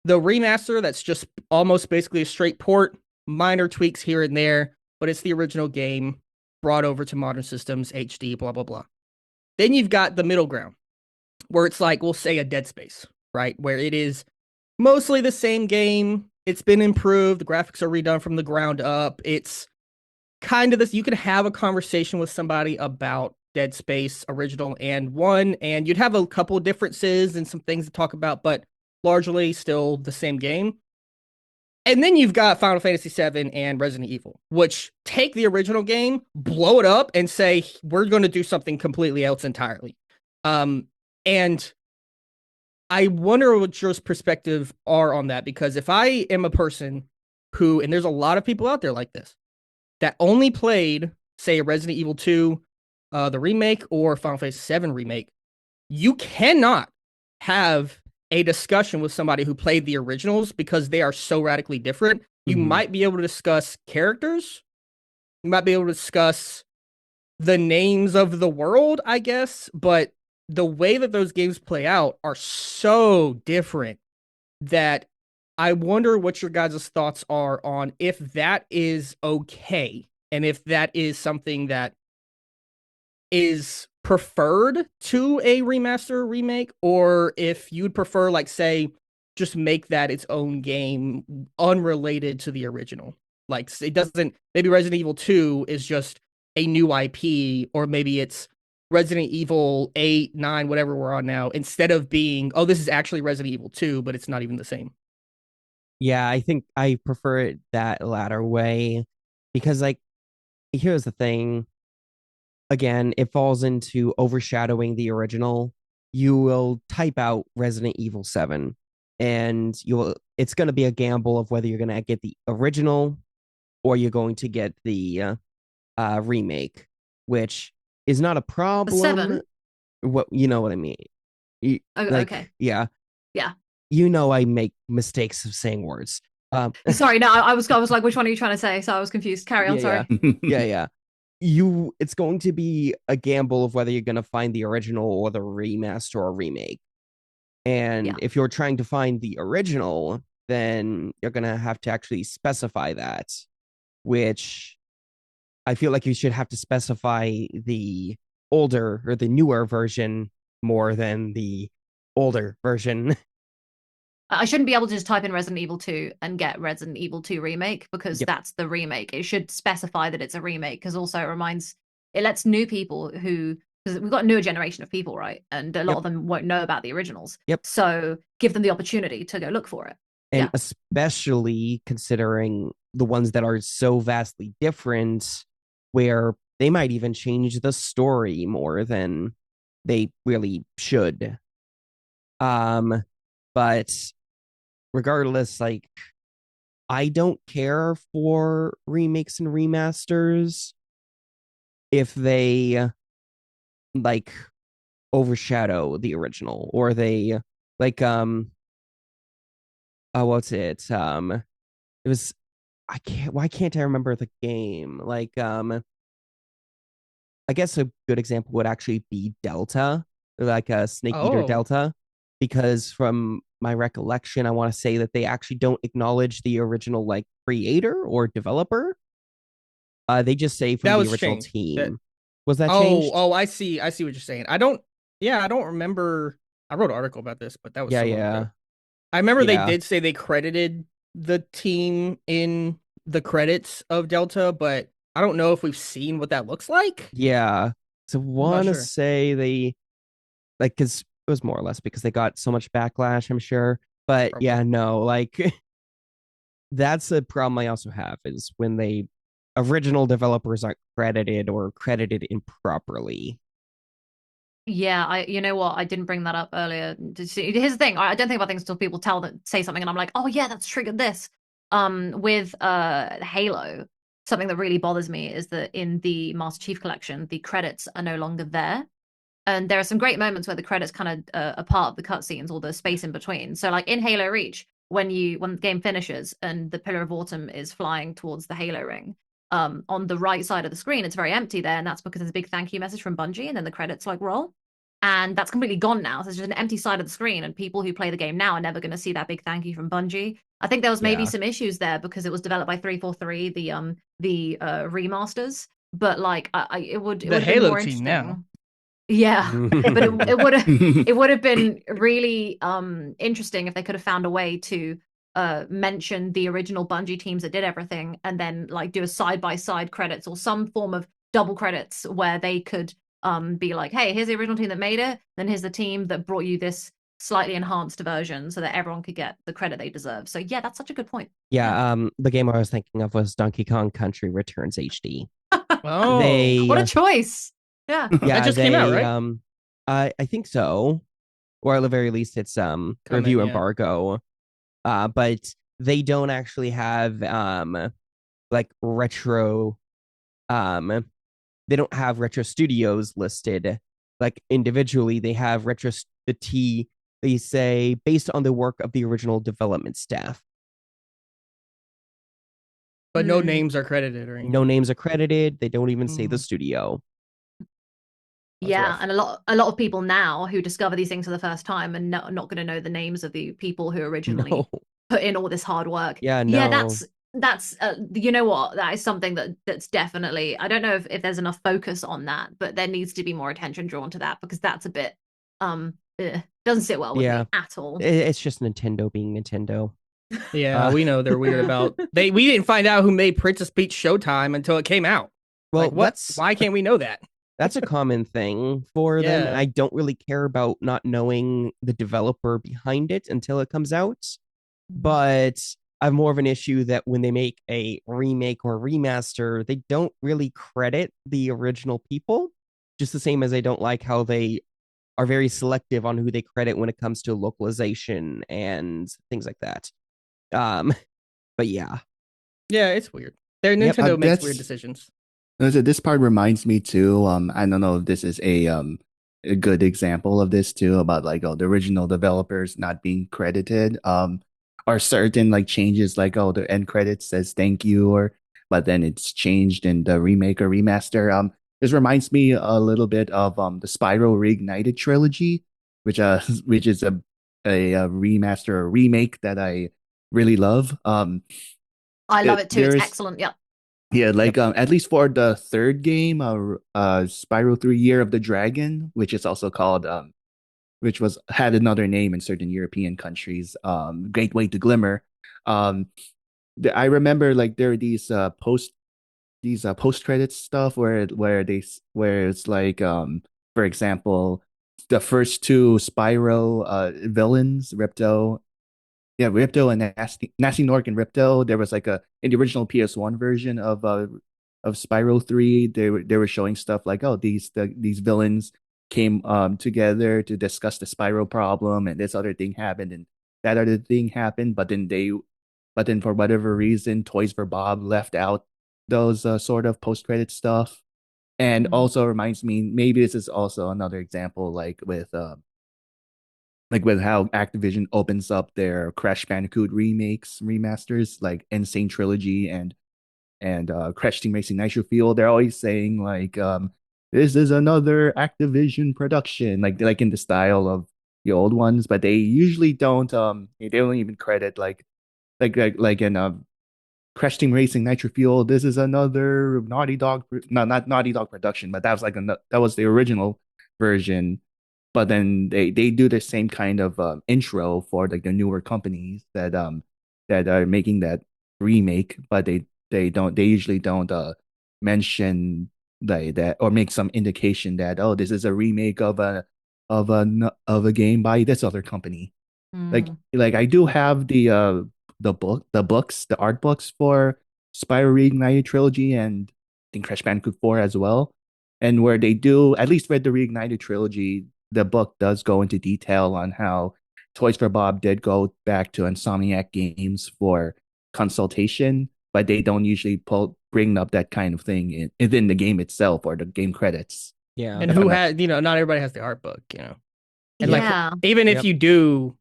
the remaster that's just almost basically a straight port, minor tweaks here and there, but it's the original game brought over to modern systems, HD, blah, blah, blah. Then you've got the middle ground where it's like, we'll say a Dead Space, right? Where it is mostly the same game. It's been improved. The graphics are redone from the ground up. It's kind of this. You could have a conversation with somebody about Dead Space original and one, and you'd have a couple of differences and some things to talk about, but largely still the same game. And then you've got Final Fantasy VII and Resident Evil, which take the original game, blow it up, and say, we're going to do something completely else entirely. And I wonder what your perspective are on that, because if I am a person who, and there's a lot of people out there like this, that only played, say, Resident Evil 2, the remake, or Final Fantasy VII remake, you cannot have a discussion with somebody who played the originals because they are so radically different. You Mhm. might be able to discuss characters. You might be able to discuss the names of the world, I guess, but the way that those games play out are so different that I wonder what your guys' thoughts are on if that is okay and if that is something that is preferred to a remaster remake, or if you'd prefer, like, say, just make that its own game unrelated to the original. Like, it doesn't, maybe Resident Evil 2 is just a new IP, or maybe it's Resident Evil 8, 9, whatever we're on now, instead of being, oh, this is actually Resident Evil 2, but it's not even the same. Yeah, I think I prefer it that latter way because, like, here's the thing. Again, it falls into overshadowing the original. You will type out Resident Evil 7 and it's going to be a gamble of whether you're going to get the original or you're going to get the remake, which is not a The problem. seven. What you know what I mean? Oh, Like, okay. yeah, Yeah. you know, I make mistakes of saying words. Sorry, no, I was like, which one are you trying to say? So I was confused. Carry on, Yeah, sorry. yeah. It's going to be a gamble of whether you're going to find the original or the remaster or remake. And Yeah. if you're trying to find the original, then you're going to have to actually specify that, which I feel like you should have to specify the older or the newer version more than the older version. I shouldn't be able to just type in Resident Evil 2 and get Resident Evil 2 remake because Yep. that's the remake. It should specify that it's a remake because also it lets new people because we've got a newer generation of people, right? And a lot Yep. of them won't know about the originals. Yep. So give them the opportunity to go look for it. And Yeah. especially considering the ones that are so vastly different, where they might even change the story more than they really should. But regardless, like, I don't care for remakes and remasters if they like overshadow the original or they like what's it? It was why can't I remember the game? Like I guess a good example would actually be Delta. like a Snake Eater Oh, Delta, because from my recollection, I want to say that they actually don't acknowledge the original like creator or developer. They just say from that the was original changed. That team. Was that oh changed? oh I see what you're saying. I don't yeah I don't remember. I wrote an article about this, but that was Yeah, so long yeah, ago. I remember they yeah, did say they credited the team in the credits of Delta, but I don't know if we've seen what that looks like. yeah. So I'm not want to sure. say they like because it was more or less because they got so much backlash, I'm sure. But Probably. yeah, no, like that's a problem I also have is when they original developers aren't credited or credited improperly. Yeah, you know what? I didn't bring that up earlier. Here's the thing. I don't think about things until people say something and I'm like, "Oh yeah, that's triggered this." With Halo, something that really bothers me is that in the Master Chief collection, the credits are no longer there. And there are some great moments where the credits kind of are part of the cutscenes or the space in between. So like in Halo Reach, when the game finishes and the Pillar of Autumn is flying towards the Halo ring, on the right side of the screen, it's very empty there, and that's because there's a big thank you message from Bungie, and then the credits like roll. And that's completely gone now. So it's just an empty side of the screen, and people who play the game now are never going to see that big thank you from Bungie. I think there was maybe Yeah. some issues there because it was developed by 343, the remasters. But like, it The would have been Halo more team now. interesting. Yeah, but it would have been really interesting if they could have found a way to mention the original Bungie teams that did everything and then like do a side by side credits or some form of double credits where they could be like, hey, here's the original team that made it, then here's the team that brought you this slightly enhanced version so that everyone could get the credit they deserve. So yeah, that's such a good point. Yeah. Yeah, the game I was thinking of was Donkey Kong Country Returns HD. Oh, What a They choice. Yeah. that yeah, just came out, they right? I think so. Or at the very least it's Coming, review yeah. embargo. But they don't actually have like retro they don't have retro studios listed like individually. They have the T they say based on the work of the original development staff. But no Mm. names are credited or No anything. names accredited. They don't even say the Mm, studio. that's Yeah, rough. and a lot of people now who discover these things for the first time and not going to know the names of the people who No. originally put in all this hard work. Yeah, Yeah, no. that's you know what? That is something that's definitely. I don't know if there's enough focus on that, but there needs to be more attention drawn to that because that's a bit doesn't sit well with Yeah. me at all. It's just Nintendo being Nintendo. Yeah, Uh we know they're weird Yeah. about we didn't find out who made Princess Peach Showtime until it came out. well, Like what? Why can't we know that? that's a common thing for them, and Yeah. I don't really care about not knowing the developer behind it until it comes out. But I have more of an issue that when they make a remake or remaster, they don't really credit the original people. Just the same as I don't like how they are very selective on who they credit when it comes to localization and things like that. Um, but yeah. Yeah, it's weird. Their Yep. Nintendo makes weird That's decisions. this part reminds me too. I don't know if this is a good example of this too about like the original developers not being credited. Are certain like changes like the end credits says thank you or but then it's changed in the remake or remaster. This reminds me a little bit of the Spyro Reignited trilogy, which which is a remaster or remake that I really love. I love it too. It's There's excellent. Yeah. yeah, Yep. like at least for the third game, Spyro 3 Year of the Dragon, which is also called which was had another name in certain European countries, Gateway to Glimmer. Um I remember like there are these post credits stuff where it's like for example, the first two Spyro villains, Ripto and Nasty Nork and Ripto. There was like a in the original PS1 version of Spyro 3, they were showing stuff like, oh, these villains came together to discuss the Spyro problem, and this other thing happened, and that other thing happened, but then for whatever reason, Toys for Bob left out those sort of post credit stuff, and Mhm. also reminds me maybe this is also another example like with how Activision opens up their Crash Bandicoot remakes, remasters, like Insane Trilogy and Crash Team Racing Nitro Fuel. They're always saying like this is another Activision production, like in the style of the old ones, but they usually don't even credit like in Crash Team Racing Nitro Fuel. This is another Naughty Dog, no, not Naughty Dog production, but that was that was the original version. But then they do the same kind of intro for like the newer companies that are making that remake, but they usually don't mention like that or make some indication that, oh, this is a remake of a game by this other company. Mm. Like I do have the art books for Spyro Reignited Trilogy and I think Crash Bandicoot 4 as well. And where they do, at least read the Reignited Trilogy, the book does go into detail on how Toys for Bob did go back to Insomniac Games for consultation, but they don't usually bring up that kind of thing within the game itself or the game credits. Yeah. And who has, not everybody has the art book, And Yeah. like, even if Yep. you do,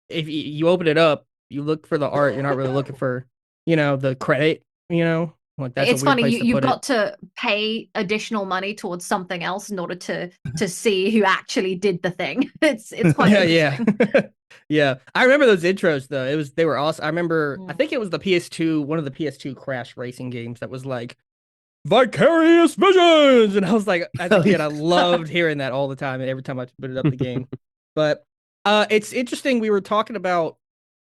if you open it up, you look for the art, you're not really looking for, the credit, like that's It's a weird funny, place you, to you've put got it. to pay additional money towards something else in order to see who actually did the thing. It's quite interesting. Yeah. Yeah. I remember those intros though. They were awesome. I remember, I Mm. think it was the PS2, one of the PS2 Crash racing games that was like Vicarious Visions. And I was like, as a kid, I loved hearing that all the time and every time I put it up the game. But it's interesting. We were talking about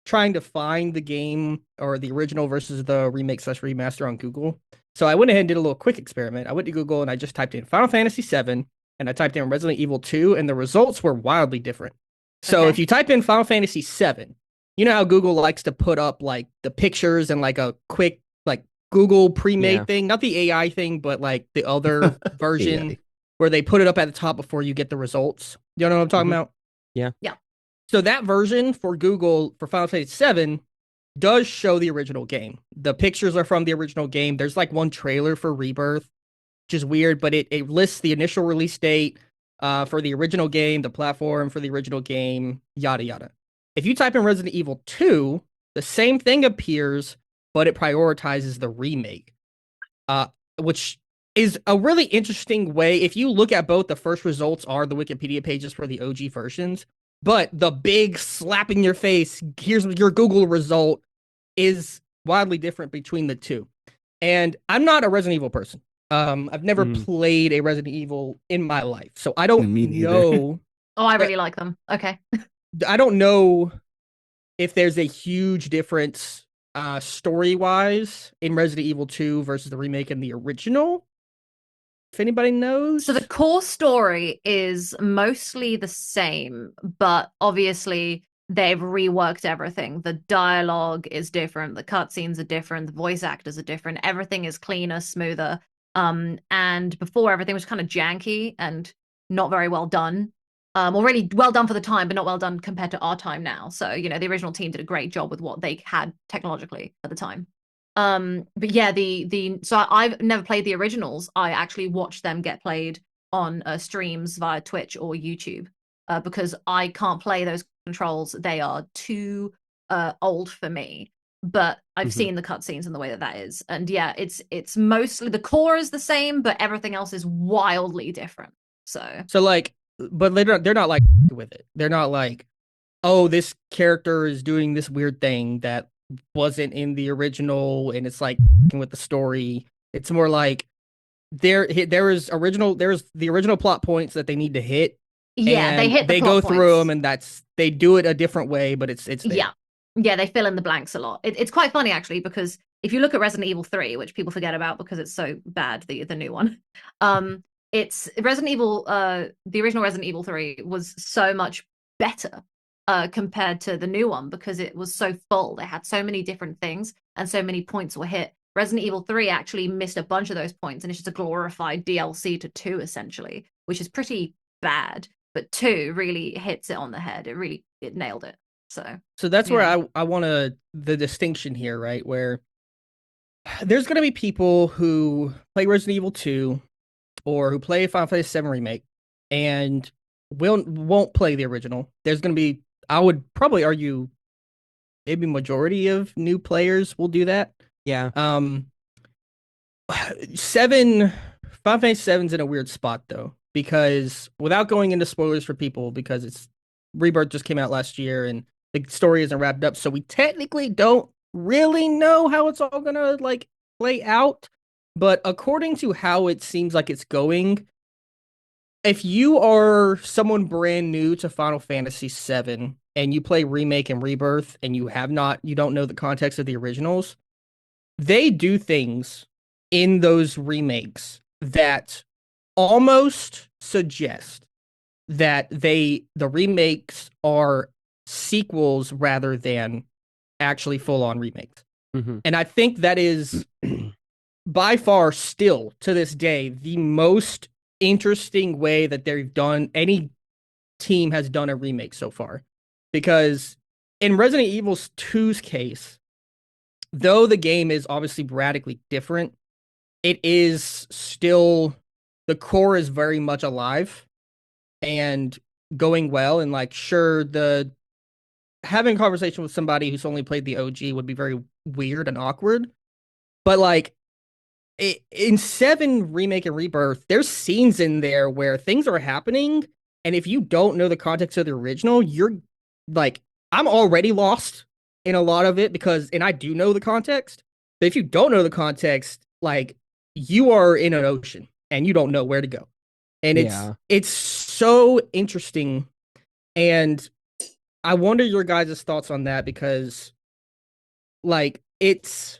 trying to find the game or the original versus the remake/remaster on Google. So I went ahead and did a little quick experiment. I went to Google and I just typed in Final Fantasy VII and I typed in Resident Evil 2 and the results were wildly different. So Okay. if you type in Final Fantasy VII, you know how Google likes to put up like the pictures and like a quick like Google pre-made thing, not the AI thing, but like the other version AI. where they put it up at the top before you get the results. You know what I'm talking about? Yeah. Yeah. So that version for Google for Final Fantasy VII does show the original game. The pictures are from the original game. There's like one trailer for Rebirth, which is weird, but it lists the initial release date for the original game, the platform for the original game, yada yada. If you type in Resident Evil 2, the same thing appears, but it prioritizes the remake, which is a really interesting way. If you look at both, the first results are the Wikipedia pages for the OG versions, but the big slap in your face, here's your Google result, is wildly different between the two. And I'm not a Resident Evil person. I've never played a Resident Evil in my life, so I don't know. Oh, I really like them. Okay. I don't know if there's a huge difference story-wise in Resident Evil 2 versus the remake and the original. If anybody knows. So the core story is mostly the same, but obviously they've reworked everything. The dialogue is different, the cutscenes are different, the voice actors are different, everything is cleaner, smoother. And before everything was kind of janky and not very well done. Or really well done for the time, but not well done compared to our time now. So, the original team did a great job with what they had technologically at the time. But yeah, so I've never played the originals. I actually watched them get played on streams via Twitch or YouTube because I can't play those controls. They are too old for me. But I've seen the cutscenes and the way that is, and yeah, it's mostly the core is the same, but everything else is wildly different. So like, but they're not like with it. They're not like, oh, this character is doing this weird thing that wasn't in the original and it's like with the story. It's more like there's the original plot points that they need to hit. Yeah, they hit the they plot go through points. them and they do it a different way, but it's there. Yeah, they fill in the blanks a lot. It's quite funny actually, because if you look at Resident Evil 3, which people forget about because it's so bad, the new one, it's Resident Evil, the original Resident Evil 3 was so much better compared to the new one because it was so full. They had so many different things and so many points were hit. Resident Evil 3 actually missed a bunch of those points, and it's just a glorified DLC to 2 essentially, which is pretty bad. But 2 really hits it on the head. It nailed it. So that's where I want the distinction here, right? Where there's going to be people who play Resident Evil 2 or who play Final Fantasy VII Remake and won't play the original. There's going to be, I would probably argue, maybe majority of new players will do that. Yeah. 7 Final Fantasy VII's in a weird spot though, because without going into spoilers for people, because it's Rebirth just came out last year and the story isn't wrapped up, so we technically don't really know how it's all gonna like play out. But according to how it seems like it's going, if you are someone brand new to Final Fantasy VII and you play Remake and Rebirth and you don't know the context of the originals, they do things in those remakes that almost suggest that the remakes are sequels rather than actually full on remakes. Mm-hmm. And I think that is by far still to this day the most interesting way that any team has done a remake so far. Because in Resident Evil 2's case, though the game is obviously radically different, it is still, the core is very much alive and going well. And like, sure, having a conversation with somebody who's only played the OG would be very weird and awkward. But like, in 7 Remake and Rebirth, there's scenes in there where things are happening, and if you don't know the context of the original, you're like, I'm already lost in a lot of it and I do know the context. But if you don't know the context, like, you are in an ocean and you don't know where to go. And it's so interesting. And I wonder your guys' thoughts on that, because like, it's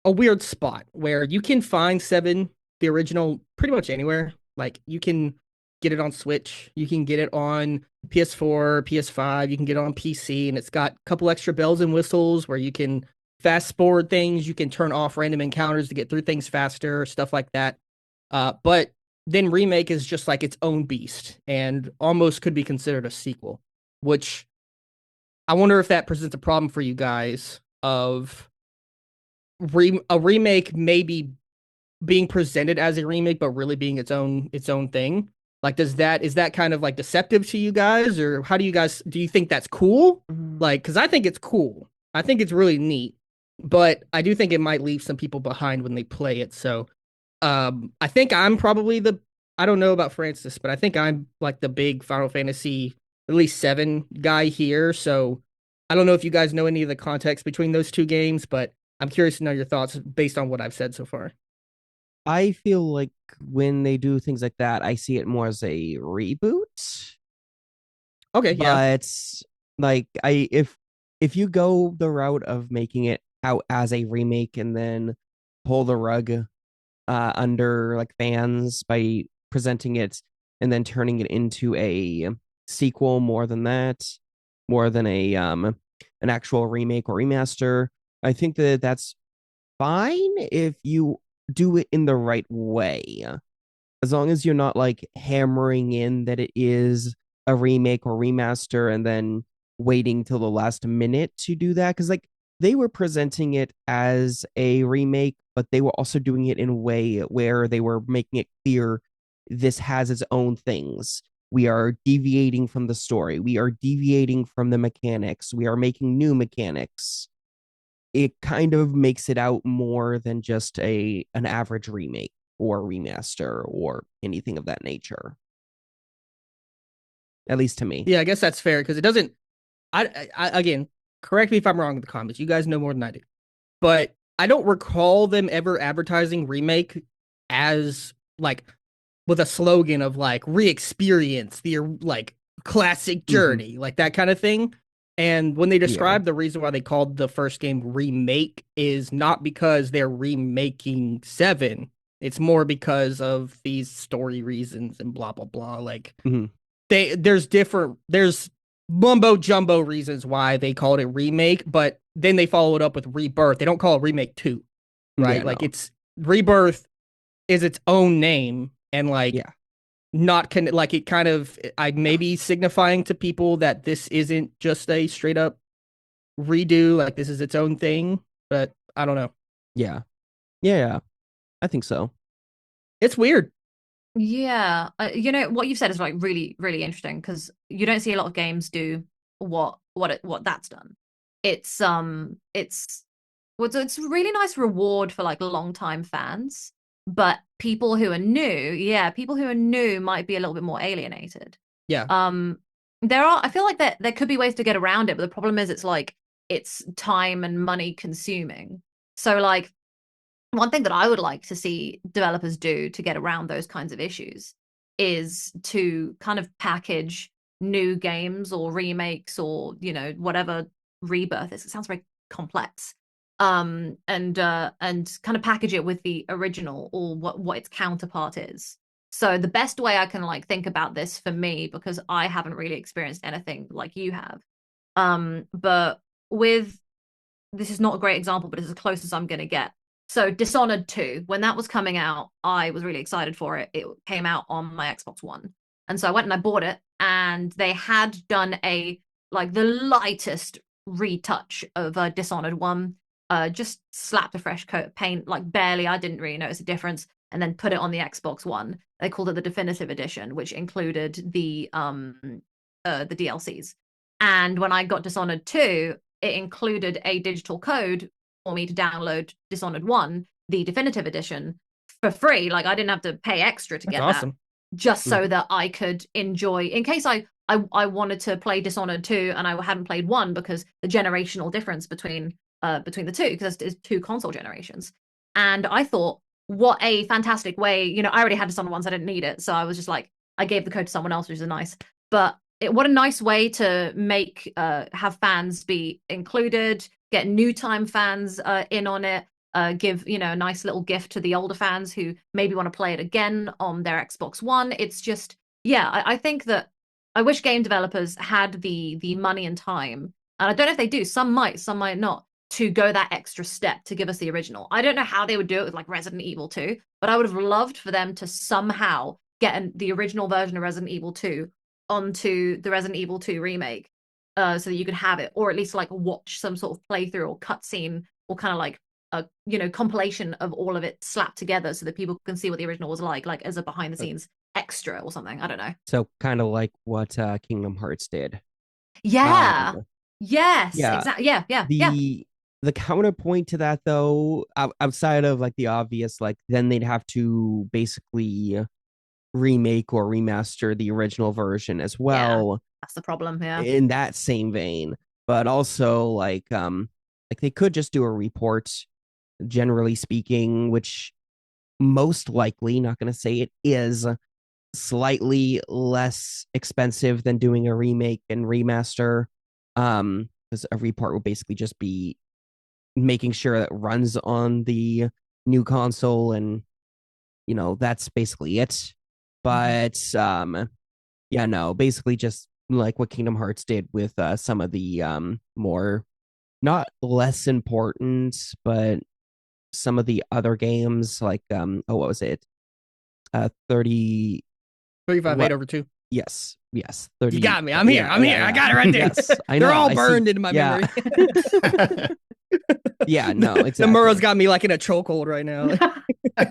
a weird spot where you can find 7, the original, pretty much anywhere. Like, you can get it on Switch, you can get it on PS4, PS5, you can get it on PC, and it's got a couple extra bells and whistles where you can fast forward things, you can turn off random encounters to get through things faster, stuff like that. But then Remake is just like its own beast and almost could be considered a sequel, which I wonder if that presents a problem for you guys of a remake maybe being presented as a remake but really being its own thing. Like, is that kind of like deceptive to you guys, or do you think that's cool? Like, because I think it's cool. I think it's really neat, but I do think it might leave some people behind when they play it. So I think I'm probably I don't know about Francis, but I think I'm like the big Final Fantasy, at least 7 guy here. So I don't know if you guys know any of the context between those two games, but I'm curious to know your thoughts based on what I've said so far. I feel like when they do things like that, I see it more as a reboot. Okay, yeah. But like, if you go the route of making it out as a remake and then pull the rug under like fans by presenting it and then turning it into a sequel more than a an actual remake or remaster, I think that that's fine if you do it in the right way. As long as you're not like hammering in that it is a remake or remaster and then waiting till the last minute to do that. Because like, they were presenting it as a remake, but they were also doing it in a way where they were making it clear this has its own things. We are deviating from the story. We are deviating from the mechanics. We are making new mechanics. It kind of makes it out more than just an average remake or remaster or anything of that nature. At least to me. Yeah, I guess that's fair, because it doesn't. I again, correct me if I'm wrong in the comments. You guys know more than I do, but I don't recall them ever advertising Remake as like with a slogan of like re-experience the like classic journey, like that kind of thing. And when they describe the reason why they called the first game Remake is not because they're remaking 7. It's more because of these story reasons and blah blah blah. Like, there's mumbo jumbo reasons why they called it Remake, but then they follow it up with Rebirth. They don't call it Remake 2, right? Yeah, like, no. it's Rebirth is its own name, and like, not like, it kind of, I maybe signifying to people that this isn't just a straight up redo, like this is its own thing. But I don't know. Yeah, I think so. It's weird. Yeah, you know what you've said is like really, really interesting, because you don't see a lot of games do what that's done. It's it's a really nice reward for like longtime fans, but people who are new might be a little bit more alienated. Yeah. I feel like there could be ways to get around it, but the problem is it's time and money consuming. So like one thing that I would like to see developers do to get around those kinds of issues is to kind of package new games or remakes or, you know, whatever rebirth is. It sounds very complex. And kind of package it with the original or what its counterpart is. So the best way I can like think about this for me, because I haven't really experienced anything like you have. But with this is not a great example, but it's as close as I'm gonna get. So Dishonored 2, when that was coming out, I was really excited for it. It came out on my Xbox One. And so I went and I bought it, and they had done the lightest retouch of Dishonored 1. Just slapped a fresh coat of paint, like barely. I didn't really notice a difference, and then put it on the Xbox One. They called it the Definitive Edition, which included the DLCs. And when I got Dishonored 2, it included a digital code for me to download Dishonored 1, the Definitive Edition, for free. Like I didn't have to pay extra to get awesome. that, just so that I could enjoy, in case I wanted to play Dishonored 2 and I hadn't played 1, because the generational difference between the two, because it's two console generations. And I thought, what a fantastic way, you know, I already had Dishonored 1, so I didn't need it. So I was just like, I gave the code to someone else, which is nice. But what a nice way to make have fans be included, get new time fans in on it, give, you know, a nice little gift to the older fans who maybe want to play it again on their Xbox One. It's just, yeah, I think that I wish game developers had the money and time, and I don't know if they do. Some might not, to go that extra step to give us the original. I don't know how they would do it with like Resident Evil 2, but I would have loved for them to somehow get the original version of Resident Evil 2 onto the Resident Evil 2 remake, so that you could have it, or at least like watch some sort of playthrough or cutscene, or kind of like a, you know, compilation of all of it slapped together so that people can see what the original was like as a behind the scenes extra or something. I don't know. So kind of like what Kingdom Hearts did. Yeah. Yes. Yeah. Exactly. Yeah. The counterpoint to that, though, outside of like the obvious, like then they'd have to basically remake or remaster the original version as well. Yeah, that's the problem. Yeah. In that same vein, but also like they could just do a report, generally speaking, which most likely, not going to say it is, slightly less expensive than doing a remake and remaster. Because a report will basically just be making sure that it runs on the new console, and you know that's basically it. But yeah, no, basically just like what Kingdom Hearts did with some of the more, not less important, but some of the other games, like what was it? 30 35/8/2. Yes. 30. You got me. I'm here. I got it right there. Yes, I know. They're all burned into my memory. Yeah, no, exactly. The Murrow's got me like in a chokehold right now.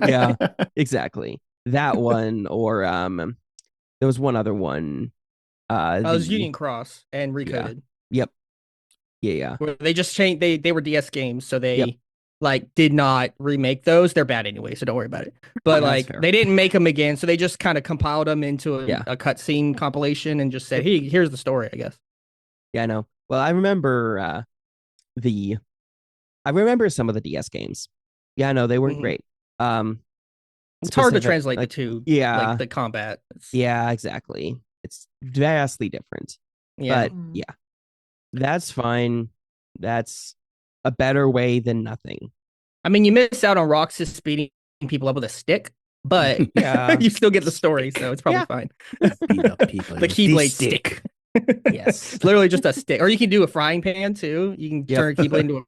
Yeah, exactly. That one, or there was one other one. It was Union Cross and Recoded. Yep. Yeah. Where they just changed. They were DS games, so they like did not remake those. They're bad anyway, so don't worry about it. But like they didn't make them again, so they just kind of compiled them into a cutscene compilation and just said, "Hey, here's the story." I guess. Yeah, I know. Well, I remember some of the DS games. Yeah, no, they weren't great. It's hard to translate the two. Yeah, like the combat. Yeah, exactly. It's vastly different. Yeah. But yeah, that's fine. That's a better way than nothing. I mean, you miss out on Roxas speeding people up with a stick, but you still get the story, so it's probably fine. Beat up people the Keyblade stick. Yes. It's literally just a stick. Or you can do a frying pan too. You can turn a Keyblade into a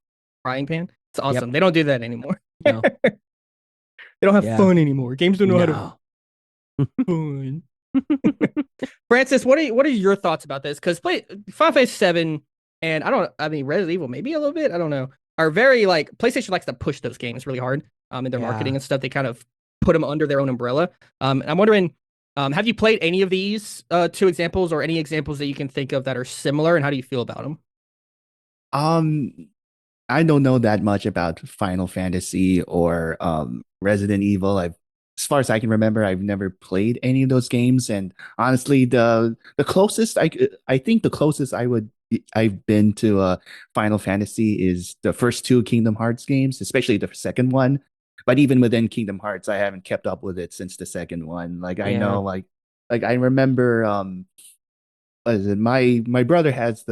frying pan. It's awesome. They don't do that anymore. No. They don't have fun anymore. Games don't know how to fun. Francis, what are your thoughts about this? Because Final Fantasy 7 and Resident Evil maybe a little bit, I don't know, are very like PlayStation likes to push those games really hard in their marketing and stuff. They kind of put them under their own umbrella. I'm wondering, have you played any of these two examples, or any examples that you can think of that are similar, and how do you feel about them? I don't know that much about Final Fantasy or Resident Evil. I've as far as I can remember, I've never played any of those games. And honestly, the closest I think the closest I've been to Final Fantasy is the first two Kingdom Hearts games, especially the second one. But even within Kingdom Hearts, I haven't kept up with it since the second one. Like I Yeah. know, like I remember, what is it? My brother has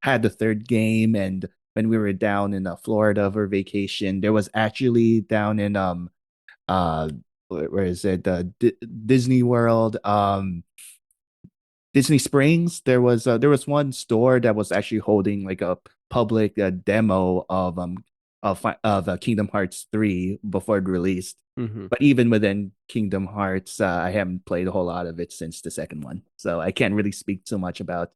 had the third game, and when we were down in Florida for vacation, there was actually down in uh where is it, Disney World, Disney Springs. There was one store that was actually holding like a public demo of Kingdom Hearts 3 before it released. Hmm. But even within Kingdom Hearts, I haven't played a whole lot of it since the second one, so I can't really speak too much about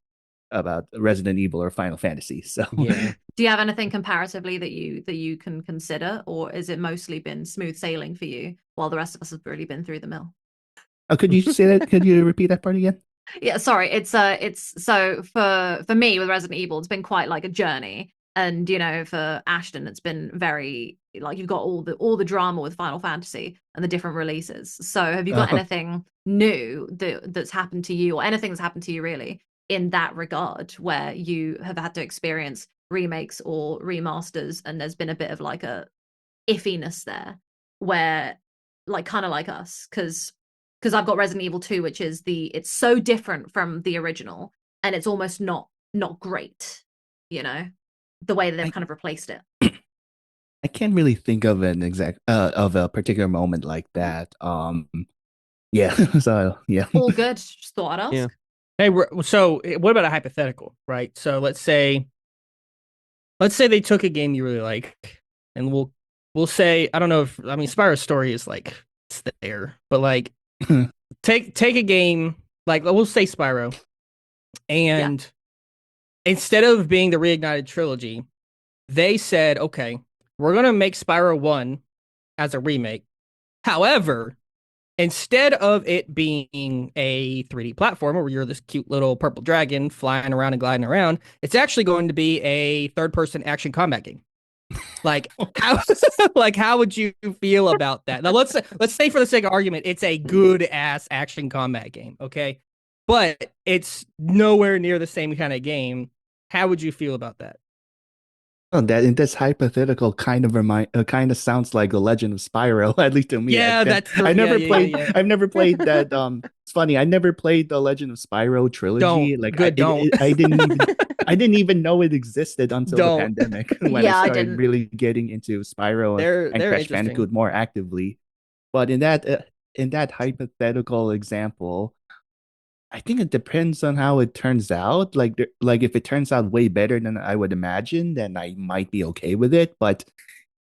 Resident Evil or Final Fantasy. So Yeah. Do you have anything comparatively that you can consider, or is it mostly been smooth sailing for you while the rest of us have really been through the mill? Could you say that? Could you repeat that part again? Yeah, sorry. It's so for me with Resident Evil, it's been quite like a journey. And for Ashton, it's been very like you've got all the drama with Final Fantasy and the different releases. So have you got anything new that's happened to you, or anything that's happened to you really in that regard, where you have had to experience remakes or remasters, and there's been a bit of like a iffiness there, where like kind of like us, because I've got Resident Evil 2, which is it's so different from the original, and it's almost not great, the way that they've I kind of replaced it. I can't really think of an exact of a particular moment like that. Yeah. So yeah. All good. Just thought I'd ask. Yeah. Hey, so what about a hypothetical, right? So let's say they took a game you really like, and we'll say, I don't know if, I mean, Spyro's story is like it's there, but like take a game like, we'll say Spyro, and instead of being the reignited trilogy, they said, okay, we're gonna make Spyro 1 as a remake. However, instead of it being a 3D platformer where you're this cute little purple dragon flying around and gliding around, it's actually going to be a third-person action combat game. Like how like how would you feel about that? Now let's say for the sake of argument, it's a good ass action combat game, okay? But it's nowhere near the same kind of game. How would you feel about that? Oh, that's hypothetical kind of sounds like The Legend of Spyro, at least to me. Yeah, I never yeah, played yeah. I've never played that. It's funny, I never played The Legend of Spyro trilogy. Like Don't. I didn't even know it existed until the Don't. pandemic when I Yeah, I started didn't. really getting into Spyro and They're Crash interesting. Bandicoot more actively. But in that hypothetical example, I think it depends on how it turns out. Like if it turns out way better than I would imagine, then I might be okay with it. But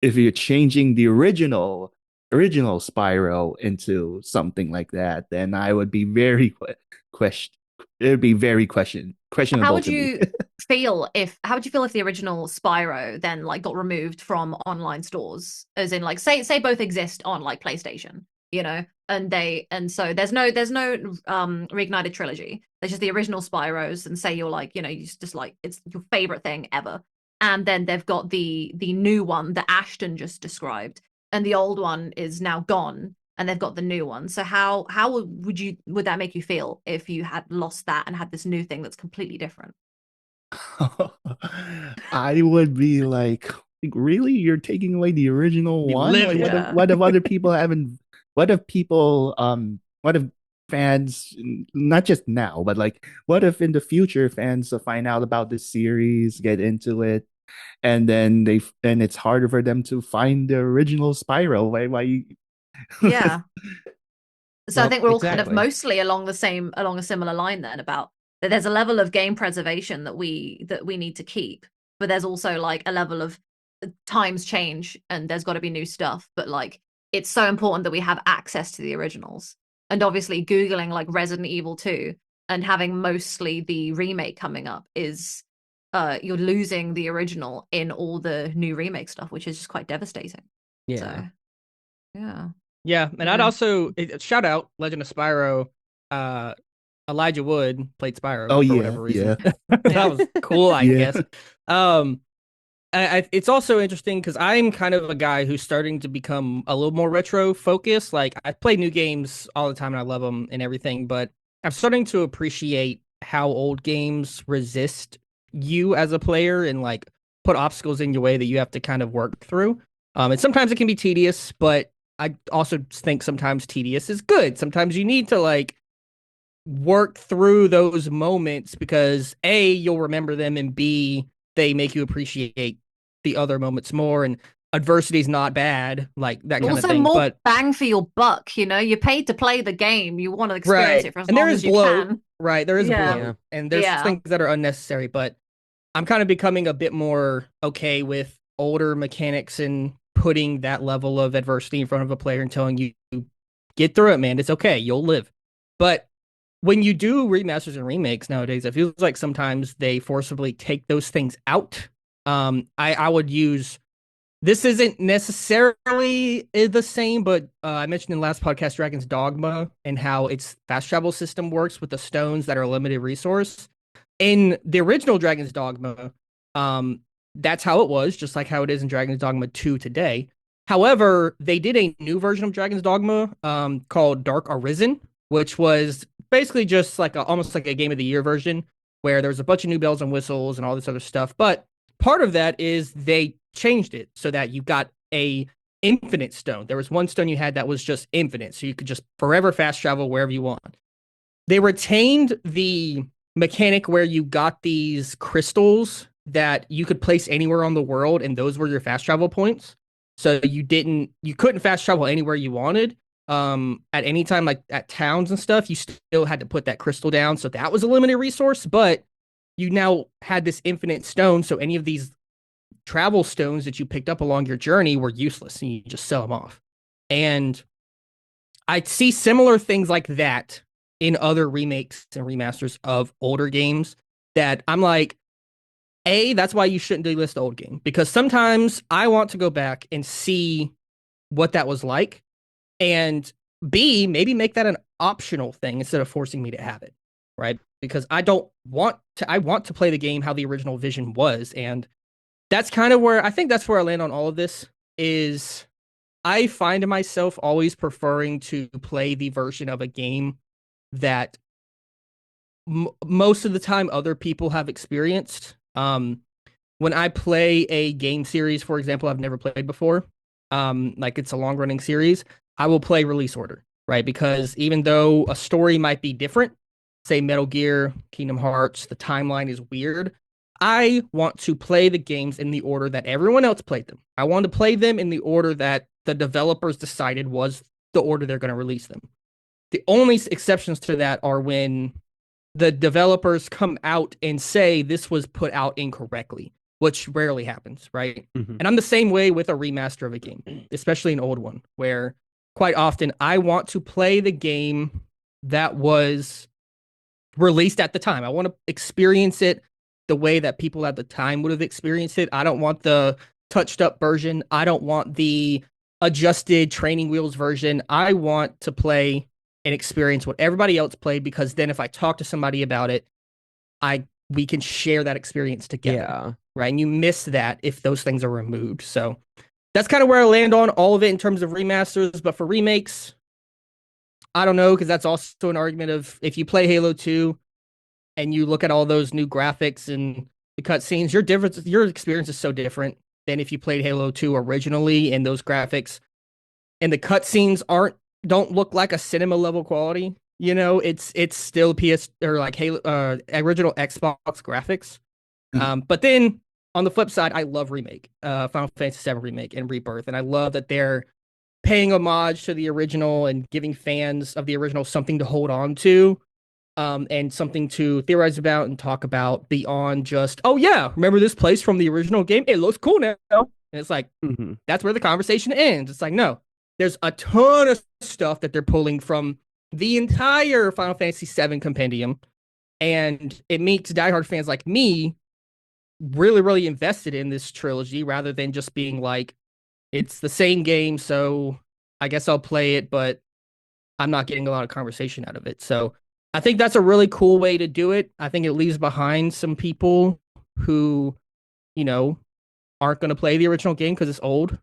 if you're changing the original Spyro into something like that, then I would be very question. It would be very How questionable would to me. you how would you feel if the original Spyro then like got removed from online stores? As in like say both exist on like PlayStation, and so there's no reignited trilogy. There's just the original Spyros, and say you're like, you just like it's your favorite thing ever. And then they've got the new one that Ashton just described, and the old one is now gone, and they've got the new one. So how would that make you feel if you had lost that and had this new thing that's completely different? I would be like, really? You're taking away the original Be one? Like, livid. Yeah. what if other people haven't? What if people, what if fans, not just now, but like, what if in the future fans find out about this series, get into it, and then and it's harder for them to find the original Spyro? Why? Yeah. So I Well, think we're all kind of exactly. mostly along a similar line then, about that there's a level of game preservation that we need to keep, but there's also like a level of times change and there's got to be new stuff, but like it's so important that we have access to the originals. And obviously googling like Resident Evil 2 and having mostly the remake coming up is you're losing the original in all the new remake stuff, which is just quite devastating. Yeah. So yeah. Yeah, and I'd Yeah. also shout out Legend of Spyro. Uh, Elijah Wood played Spyro Oh for yeah, whatever reason. yeah, That was cool, I yeah. guess. Um, It's also interesting because I'm kind of a guy who's starting to become a little more retro focused. Like I play new games all the time and I love them and everything, but I'm starting to appreciate how old games resist you as a player and like put obstacles in your way that you have to kind of work through. And sometimes it can be tedious, but I also think sometimes tedious is good. Sometimes you need to like work through those moments because A, you'll remember them, and B, they make you appreciate the other moments more. And adversity is not bad, like that kind of Also, thing. more But bang for your buck. You're paid to play the game. You want to experience right, it for as and there long is as you bloat, can. right? There is Yeah, Yeah. bloat, and there's yeah. things that are unnecessary. But I'm kind of becoming a bit more okay with older mechanics and putting that level of adversity in front of a player and telling you, get through it, man. It's okay. You'll live. But when you do remasters and remakes nowadays, it feels like sometimes they forcibly take those things out. I would use this isn't necessarily the same, but I mentioned in the last podcast Dragon's Dogma and how its fast travel system works with the stones that are a limited resource. In the original Dragon's Dogma, um, that's how it was, just like how it is in Dragon's Dogma 2 today. However, they did a new version of Dragon's Dogma called Dark Arisen, which was basically just like almost like a Game of the Year version where there's a bunch of new bells and whistles and all this other stuff. But part of that is they changed it so that you got a infinite stone. There was one stone you had that was just infinite, so you could just forever fast travel wherever you want. They retained the mechanic where you got these crystals that you could place anywhere on the world, and those were your fast travel points. So you couldn't fast travel anywhere you wanted. At any time, like at towns and stuff, you still had to put that crystal down. So that was a limited resource, but you now had this infinite stone. So any of these travel stones that you picked up along your journey were useless and you just sell them off. And I see similar things like that in other remakes and remasters of older games that I'm like, A, that's why you shouldn't delist the old game because sometimes I want to go back and see what that was like. And B, maybe make that an optional thing instead of forcing me to have it, right? Because I want to play the game how the original vision was. And that's kind of where I think that's where I land on all of this is I find myself always preferring to play the version of a game that most of the time other people have experienced. When I play a game series, for example, I've never played before, like it's a long running series, I will play release order, right? Because even though a story might be different, say Metal Gear, Kingdom Hearts, the timeline is weird. I want to play the games in the order that everyone else played them. I want to play them in the order that the developers decided was the order they're going to release them. The only exceptions to that are when the developers come out and say this was put out incorrectly, which rarely happens, right? Mm-hmm. And I'm the same way with a remaster of a game, especially an old one, where quite often I want to play the game that was released at the time. I want to experience it the way that people at the time would have experienced it. I don't want the touched up version. I don't want the adjusted training wheels version. I want to play and experience what everybody else played because then if I talk to somebody about it, we can share that experience together. Yeah. Right. And you miss that if those things are removed. So that's kind of where I land on all of it in terms of remasters. But for remakes, I don't know, because that's also an argument of if you play Halo 2 and you look at all those new graphics and the cutscenes, your experience is so different than if you played Halo 2 originally and those graphics and the cutscenes don't look like a cinema level quality. It's still PS or like Halo original Xbox graphics. But then on the flip side, I love Remake, Final Fantasy VII Remake and Rebirth, and I love that they're paying homage to the original and giving fans of the original something to hold on to, and something to theorize about and talk about beyond just, oh yeah, remember this place from the original game? It looks cool now. And it's like, that's where the conversation ends. It's like, no, there's a ton of stuff that they're pulling from the entire Final Fantasy VII compendium, and it makes diehard fans like me really, really invested in this trilogy rather than just being like, it's the same game, so I guess I'll play it, but I'm not getting a lot of conversation out of it. So I think that's a really cool way to do it. I think it leaves behind some people who, you know, aren't going to play the original game because it's old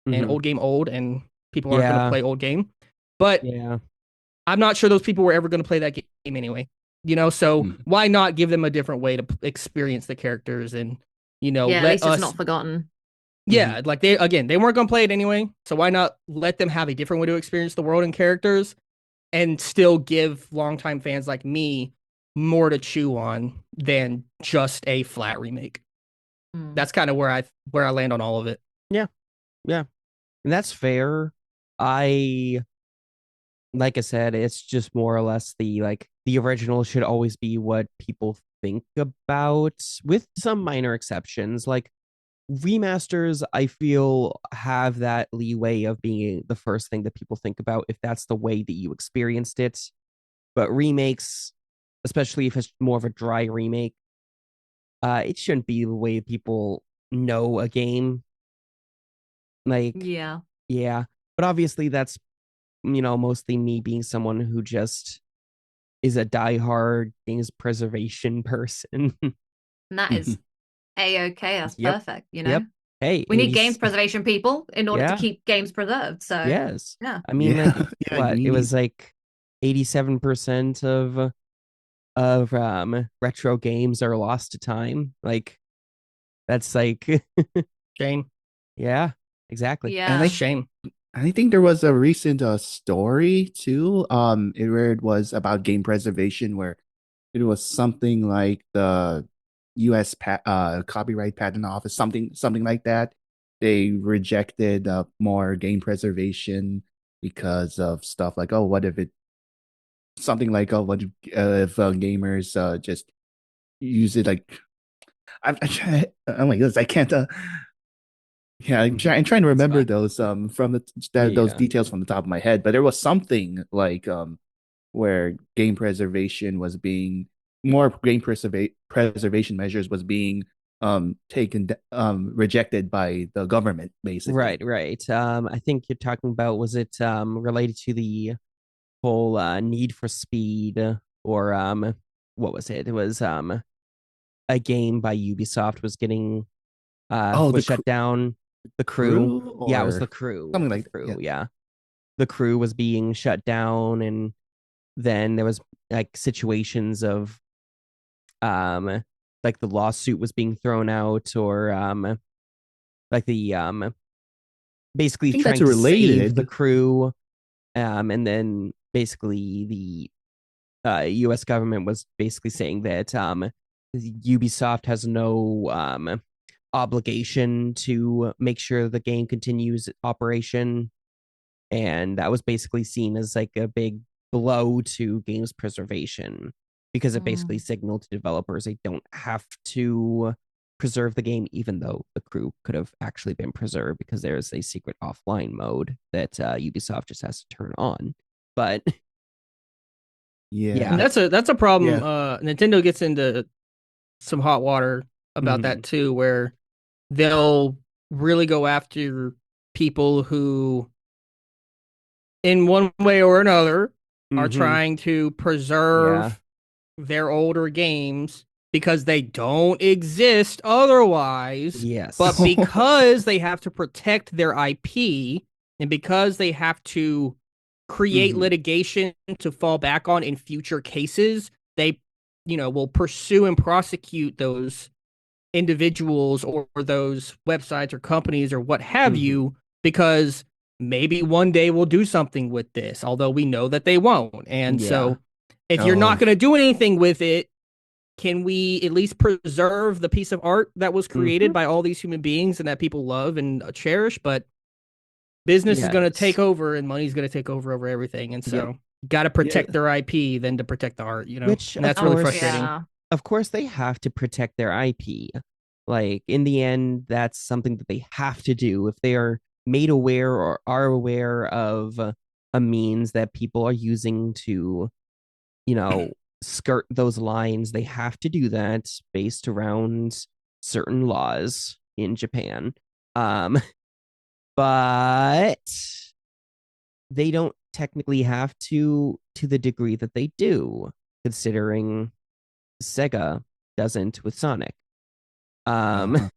and Mhm. old game old, and people aren't going to Yeah. play old game. But Yeah. I'm not sure those people were ever going to play that game anyway. So Mhm. why not give them a different way to experience the characters and Yeah, at let least it's us not forgotten. yeah, like they weren't going to play it anyway, so why not let them have a different way to experience the world and characters and still give longtime fans like me more to chew on than just a flat remake. Mm. That's kind of where I land on all of it. Yeah. Yeah. And that's fair. I like I said, it's just more or less the original should always be what people think about, with some minor exceptions. Like remasters, I feel, have that leeway of being the first thing that people think about if that's the way that you experienced it. But remakes, especially if it's more of a dry remake, it shouldn't be the way people know a game. Like, Yeah. yeah. But obviously that's mostly me being someone who just is a diehard games preservation person. And that is A-okay. That's Yep. perfect, Yep. Hey, We need 80, games preservation people in order to yeah. keep games preserved. So, Yes. yeah. I mean, like, Yeah, what? we It need. was like 87% of retro games are lost to time. Like, that's like Shame. yeah, exactly. And Yeah. Shame. I think there was a recent story too, where it was about game preservation, where it was something like the U.S. Copyright Patent Office, something like that. They rejected more game preservation because of stuff like, oh, what if it something like, oh, what if gamers just use it like I'm trying, oh my goodness, I can't. Yeah, I'm trying to It's remember fine. those those Yeah. details from the top of my head, but there was something like where game preservation was being more preservation measures was being rejected by the government basically. Right, right. I think you're talking about, was it related to the whole Need for Speed, or what was it? It was a game by Ubisoft was getting Oh, was shut down. The Crew. crew Yeah, it was or the Crew. something The like Crew, yeah. yeah. The Crew was being shut down, and then there was like situations of like the lawsuit was being thrown out, or like the I basically think that's trying to save the related. crew, and then basically the US government was basically saying that Ubisoft has no obligation to make sure the game continues operation, and that was basically seen as like a big blow to games preservation, because it basically Mm. signaled to developers they don't have to preserve the game, even though the crew could have actually been preserved because there's a secret offline mode that Ubisoft just has to turn on. But And Yeah. yeah. that's a problem. Yeah. Nintendo gets into some hot water about Mhm. that too, where they'll really go after people who, in one way or another, are Mhm. trying to Yeah. preserve their older games because they don't exist otherwise, but Yes. because they have to protect their IP and because they have to create Mhm. litigation to fall back on in future cases, they, will pursue and prosecute those individuals or those websites or companies or what have Mhm. you, because maybe one day we'll do something with this, although we know that they won't. And Yeah. so if you're not Oh, going to do anything with it, can we at least preserve the piece of art that was created Mhm. by all these human beings and that people love and cherish? But business is going to take Yes. over and money's going to take over everything. And Yep. so got to yeah. protect their IP than to protect the art, Which And that's really frustrating. Yeah. of course they have to protect their IP. Like in the end, that's something that they have to do if they are made aware or are aware of a means that people are using to, you know, skirt those lines. They have to do that based around certain laws in Japan. Um, but they don't technically have to the degree that they do, considering Sega doesn't with Sonic. Um, Uh-huh.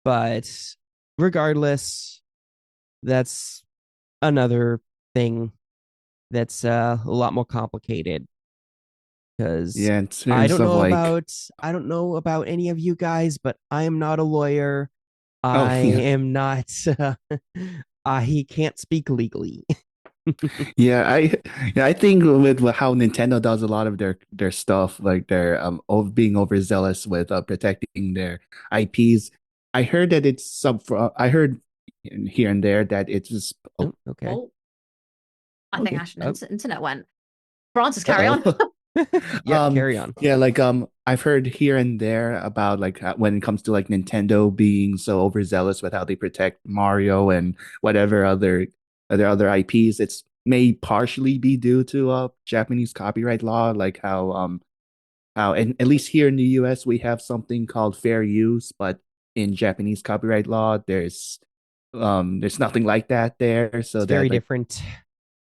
But regardless, that's another thing that's a lot more complicated because Yeah, in terms of like, I don't know about any of you guys, but I am not a lawyer. oh I yeah, am not. He can't speak legally. yeah, I think with how Nintendo does a lot of their stuff, like they're being overzealous with protecting their IPs. I heard that it's I heard here and there that it's just Oh, okay. Oh, I think okay. Ashton's internet went. Francis, carry on. Uh-oh. Yep, carry on. Yeah, like I've heard here and there about like when it comes to like Nintendo being so overzealous with how they protect Mario and whatever other IPs. It's may partially be due to Japanese copyright law, like how and at least here in the US we have something called fair use, but in Japanese copyright law there's nothing like that there. So It's very that like different.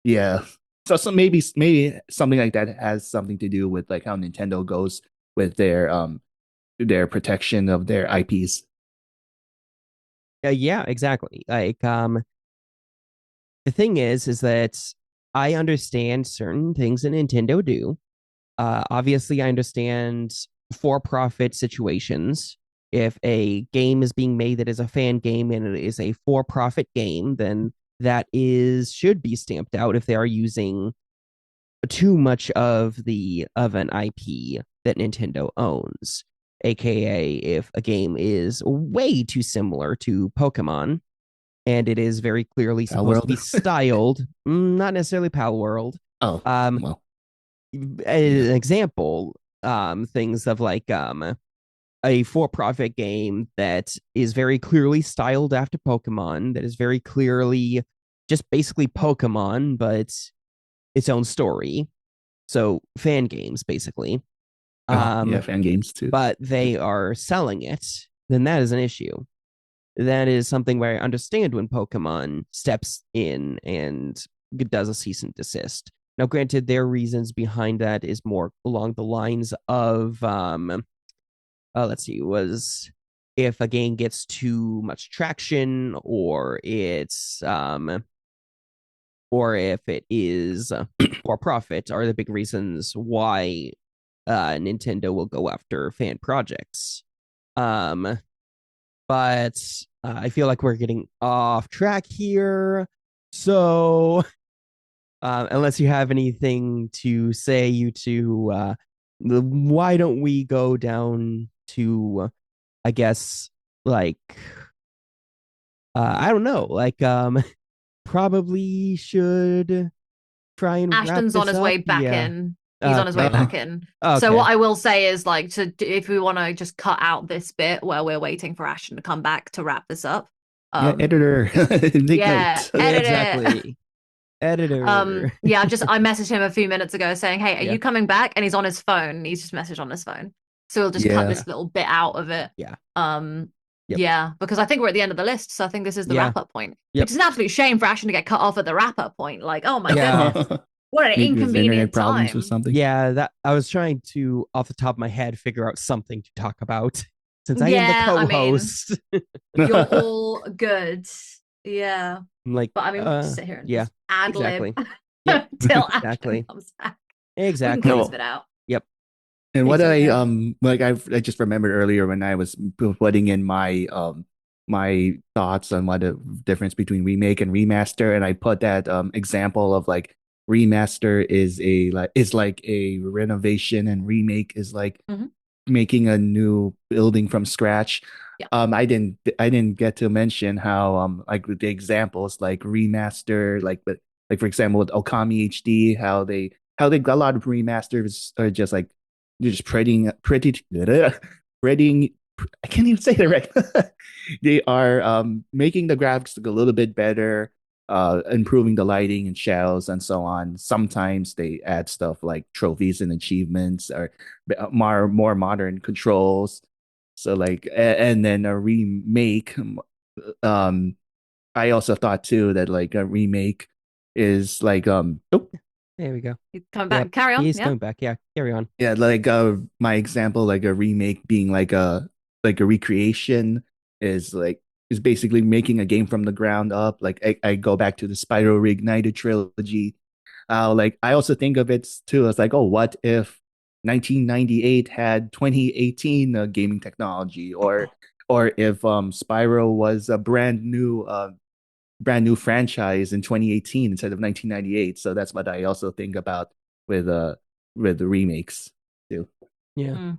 yeah. So maybe something like that has something to do with like how Nintendo goes with their protection of their IPs. Yeah, exactly. The thing is that I understand certain things that Nintendo do. Obviously, I understand for-profit situations. If a game is being made that is a fan game and it is a for-profit game, then that is should be stamped out if they are using too much of an IP that Nintendo owns. AKA if a game is way too similar to Pokemon and it is very clearly Pal supposed to be World. styled, not necessarily Pal World. Oh, Um, well, an yeah. example, things of like a for-profit game that is very clearly styled after Pokemon, that is very clearly just basically Pokemon, but its own story. So fan games, basically. Oh, yeah, Um, fan games too. but they are selling it, then that is an issue. That is something where I understand when Pokemon steps in and does a cease and desist. Now, granted, their reasons behind that is more along the lines of, let's see, was if a game gets too much traction, or if it is for profit, are the big reasons why Nintendo will go after fan projects. Um, but I feel like we're getting off track here. So, unless you have anything to say, you two, why don't we go down to, I guess, like, I don't know, like, probably should try and wrap Ashton's on this his up. way back Yeah. in. He's on his way Okay. back Oh, in. So Okay. what I will say is like if we want to just cut out this bit where we're waiting for Ashton to come back to wrap this up. yeah, editor, take Yeah, note. Yeah, edit it. exactly. Editor. Yeah, I messaged him a few minutes ago saying, "Hey, are Yeah. you coming back?" And he's on his phone. He's just messaged on his phone. So we'll just cut Yeah. this little bit out of it. Yeah. Um, Yep. yeah, because I think we're at the end of the list. So I think this is the Yeah. wrap up point. Yep. Which is an absolute shame for Ashton to get cut off at the wrap up point. Like, oh my Yeah. goodness. What an Maybe with internet inconvenient problems or time. something. Yeah, that I was trying to off the top of my head figure out something to talk about since I am the Yeah, I mean, co-host. you're all good. Yeah. I'm like, But I mean, we can just sit here and yeah, just ad lib exactly. Yep, till Ashton exactly. comes back. We can cut Exactly. this No. bit out. Yep. And what Yeah. I just remembered earlier when I was putting in my thoughts on what the difference between remake and remaster, and I put that example of like remaster is like a renovation and remake is like Mhm. making a new building from scratch. Yeah. I didn't get to mention how like with the examples like remaster like for example with Okami HD how they a lot of remasters are just like you're just pretty I can't even say that right. They are making the graphics look a little bit better, improving the lighting and shadows and so on. Sometimes they add stuff like trophies and achievements or more modern controls. So like and then a remake um I also thought too that like a remake is like oh There we go. He's coming Yep. back. Carry on. He's Yeah. coming back. Yeah, carry on. yeah, like my example, like a remake being like a recreation is basically making a game from the ground up. Like I go back to the Spyro Reignited trilogy. Like I also think of it too as like, oh, what if 1998 had 2018 gaming technology, or if Spyro was a brand new franchise in 2018 instead of 1998. So that's what I also think about with the remakes too. Yeah.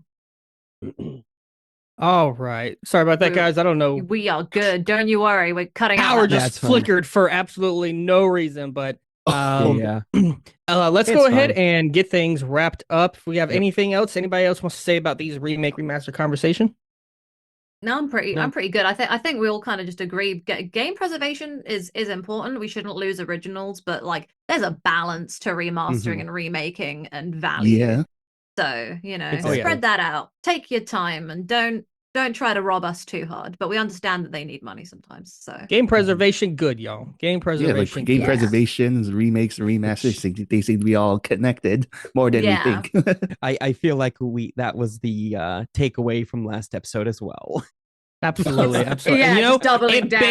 All right. Sorry about that, guys. I don't know. We are good. Don't you worry. We're cutting out. Power that just flickered for absolutely no reason, but Yeah. let's It's go ahead fine. and get things wrapped up. If we have Yep. anything else, anybody else wants to say about these remake remaster conversation? No, I'm No. pretty good. I think we all kind of just agree. Game preservation is important. We shouldn't lose originals, but like there's a balance to remastering Mhm. and remaking and value. Yeah. So, you know, Exactly. spread that out. Take your time and don't try to rob us too hard. But we understand that they need money sometimes. So Game preservation, good, y'all. Game Yeah, like preservation, game good. preservations, remakes, and remasters, they seem to be all connected more than we Yeah. think. I feel like that was the takeaway from last episode as well. Absolutely, absolutely. Yeah, And, you know, just doubling down.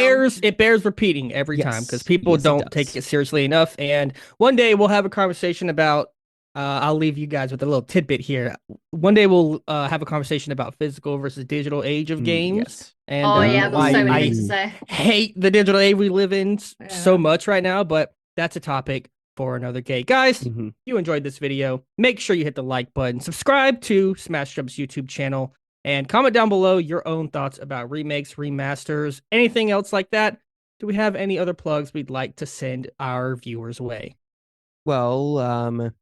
it bears repeating every time because Yes. people Yes, it don't does. take it seriously enough. And one day we'll have a conversation about. I'll leave you guys with a little tidbit here. One day we'll have a conversation about physical versus digital age of games. Yes. And Oh yeah, I've got so many things to I say. hate the digital age we live in so Yeah. much right now, but that's a topic for another day. Guys, Mhm. if you enjoyed this video, make sure you hit the like button, subscribe to Smash Jump's YouTube channel, and comment down below your own thoughts about remakes, remasters, anything else like that. Do we have any other plugs we'd like to send our viewers way? Well,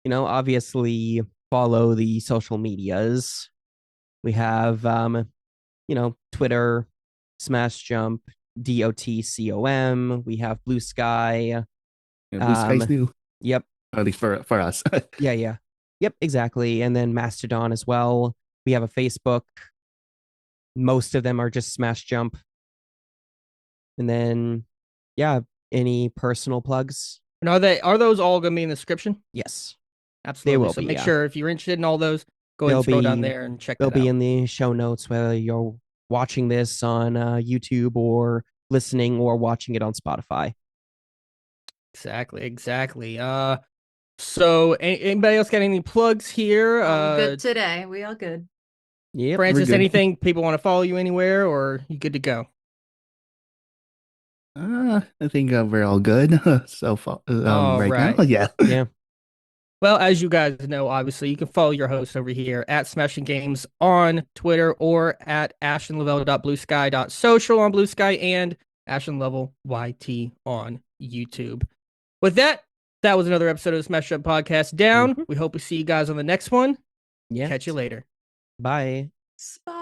obviously follow the social medias. We have Twitter, Smash Jump, DOTCOM. We have Blue Sky. Blue Sky's new, Yep. at least for us. Yeah. Yep, exactly. And then Mastodon as well. We have a Facebook. Most of them are just Smash Jump. And then, yeah, any personal plugs? And are those all going to be in the description? Yes. Absolutely. will So be, make yeah. sure if you're interested in all those, go ahead and scroll down there and check They'll that out. be in the show notes, whether you're watching this on YouTube or listening or watching it on Spotify. Exactly. So anybody else got any plugs here? Good today. We are good. Yep. Francis, good. anything people want to follow you anywhere, or you good to go? I think we're all good so far right right. now. Yeah. Yeah. Well, as you guys know, obviously, you can follow your host over here at Smashing Games on Twitter or at ashtonlevel.bluesky.social on Blue Sky and ashtonlevel YT on YouTube. With that, that was another episode of the Smash Up Podcast Down. We hope to see you guys on the next one. Yeah. Catch you later. Bye. Bye.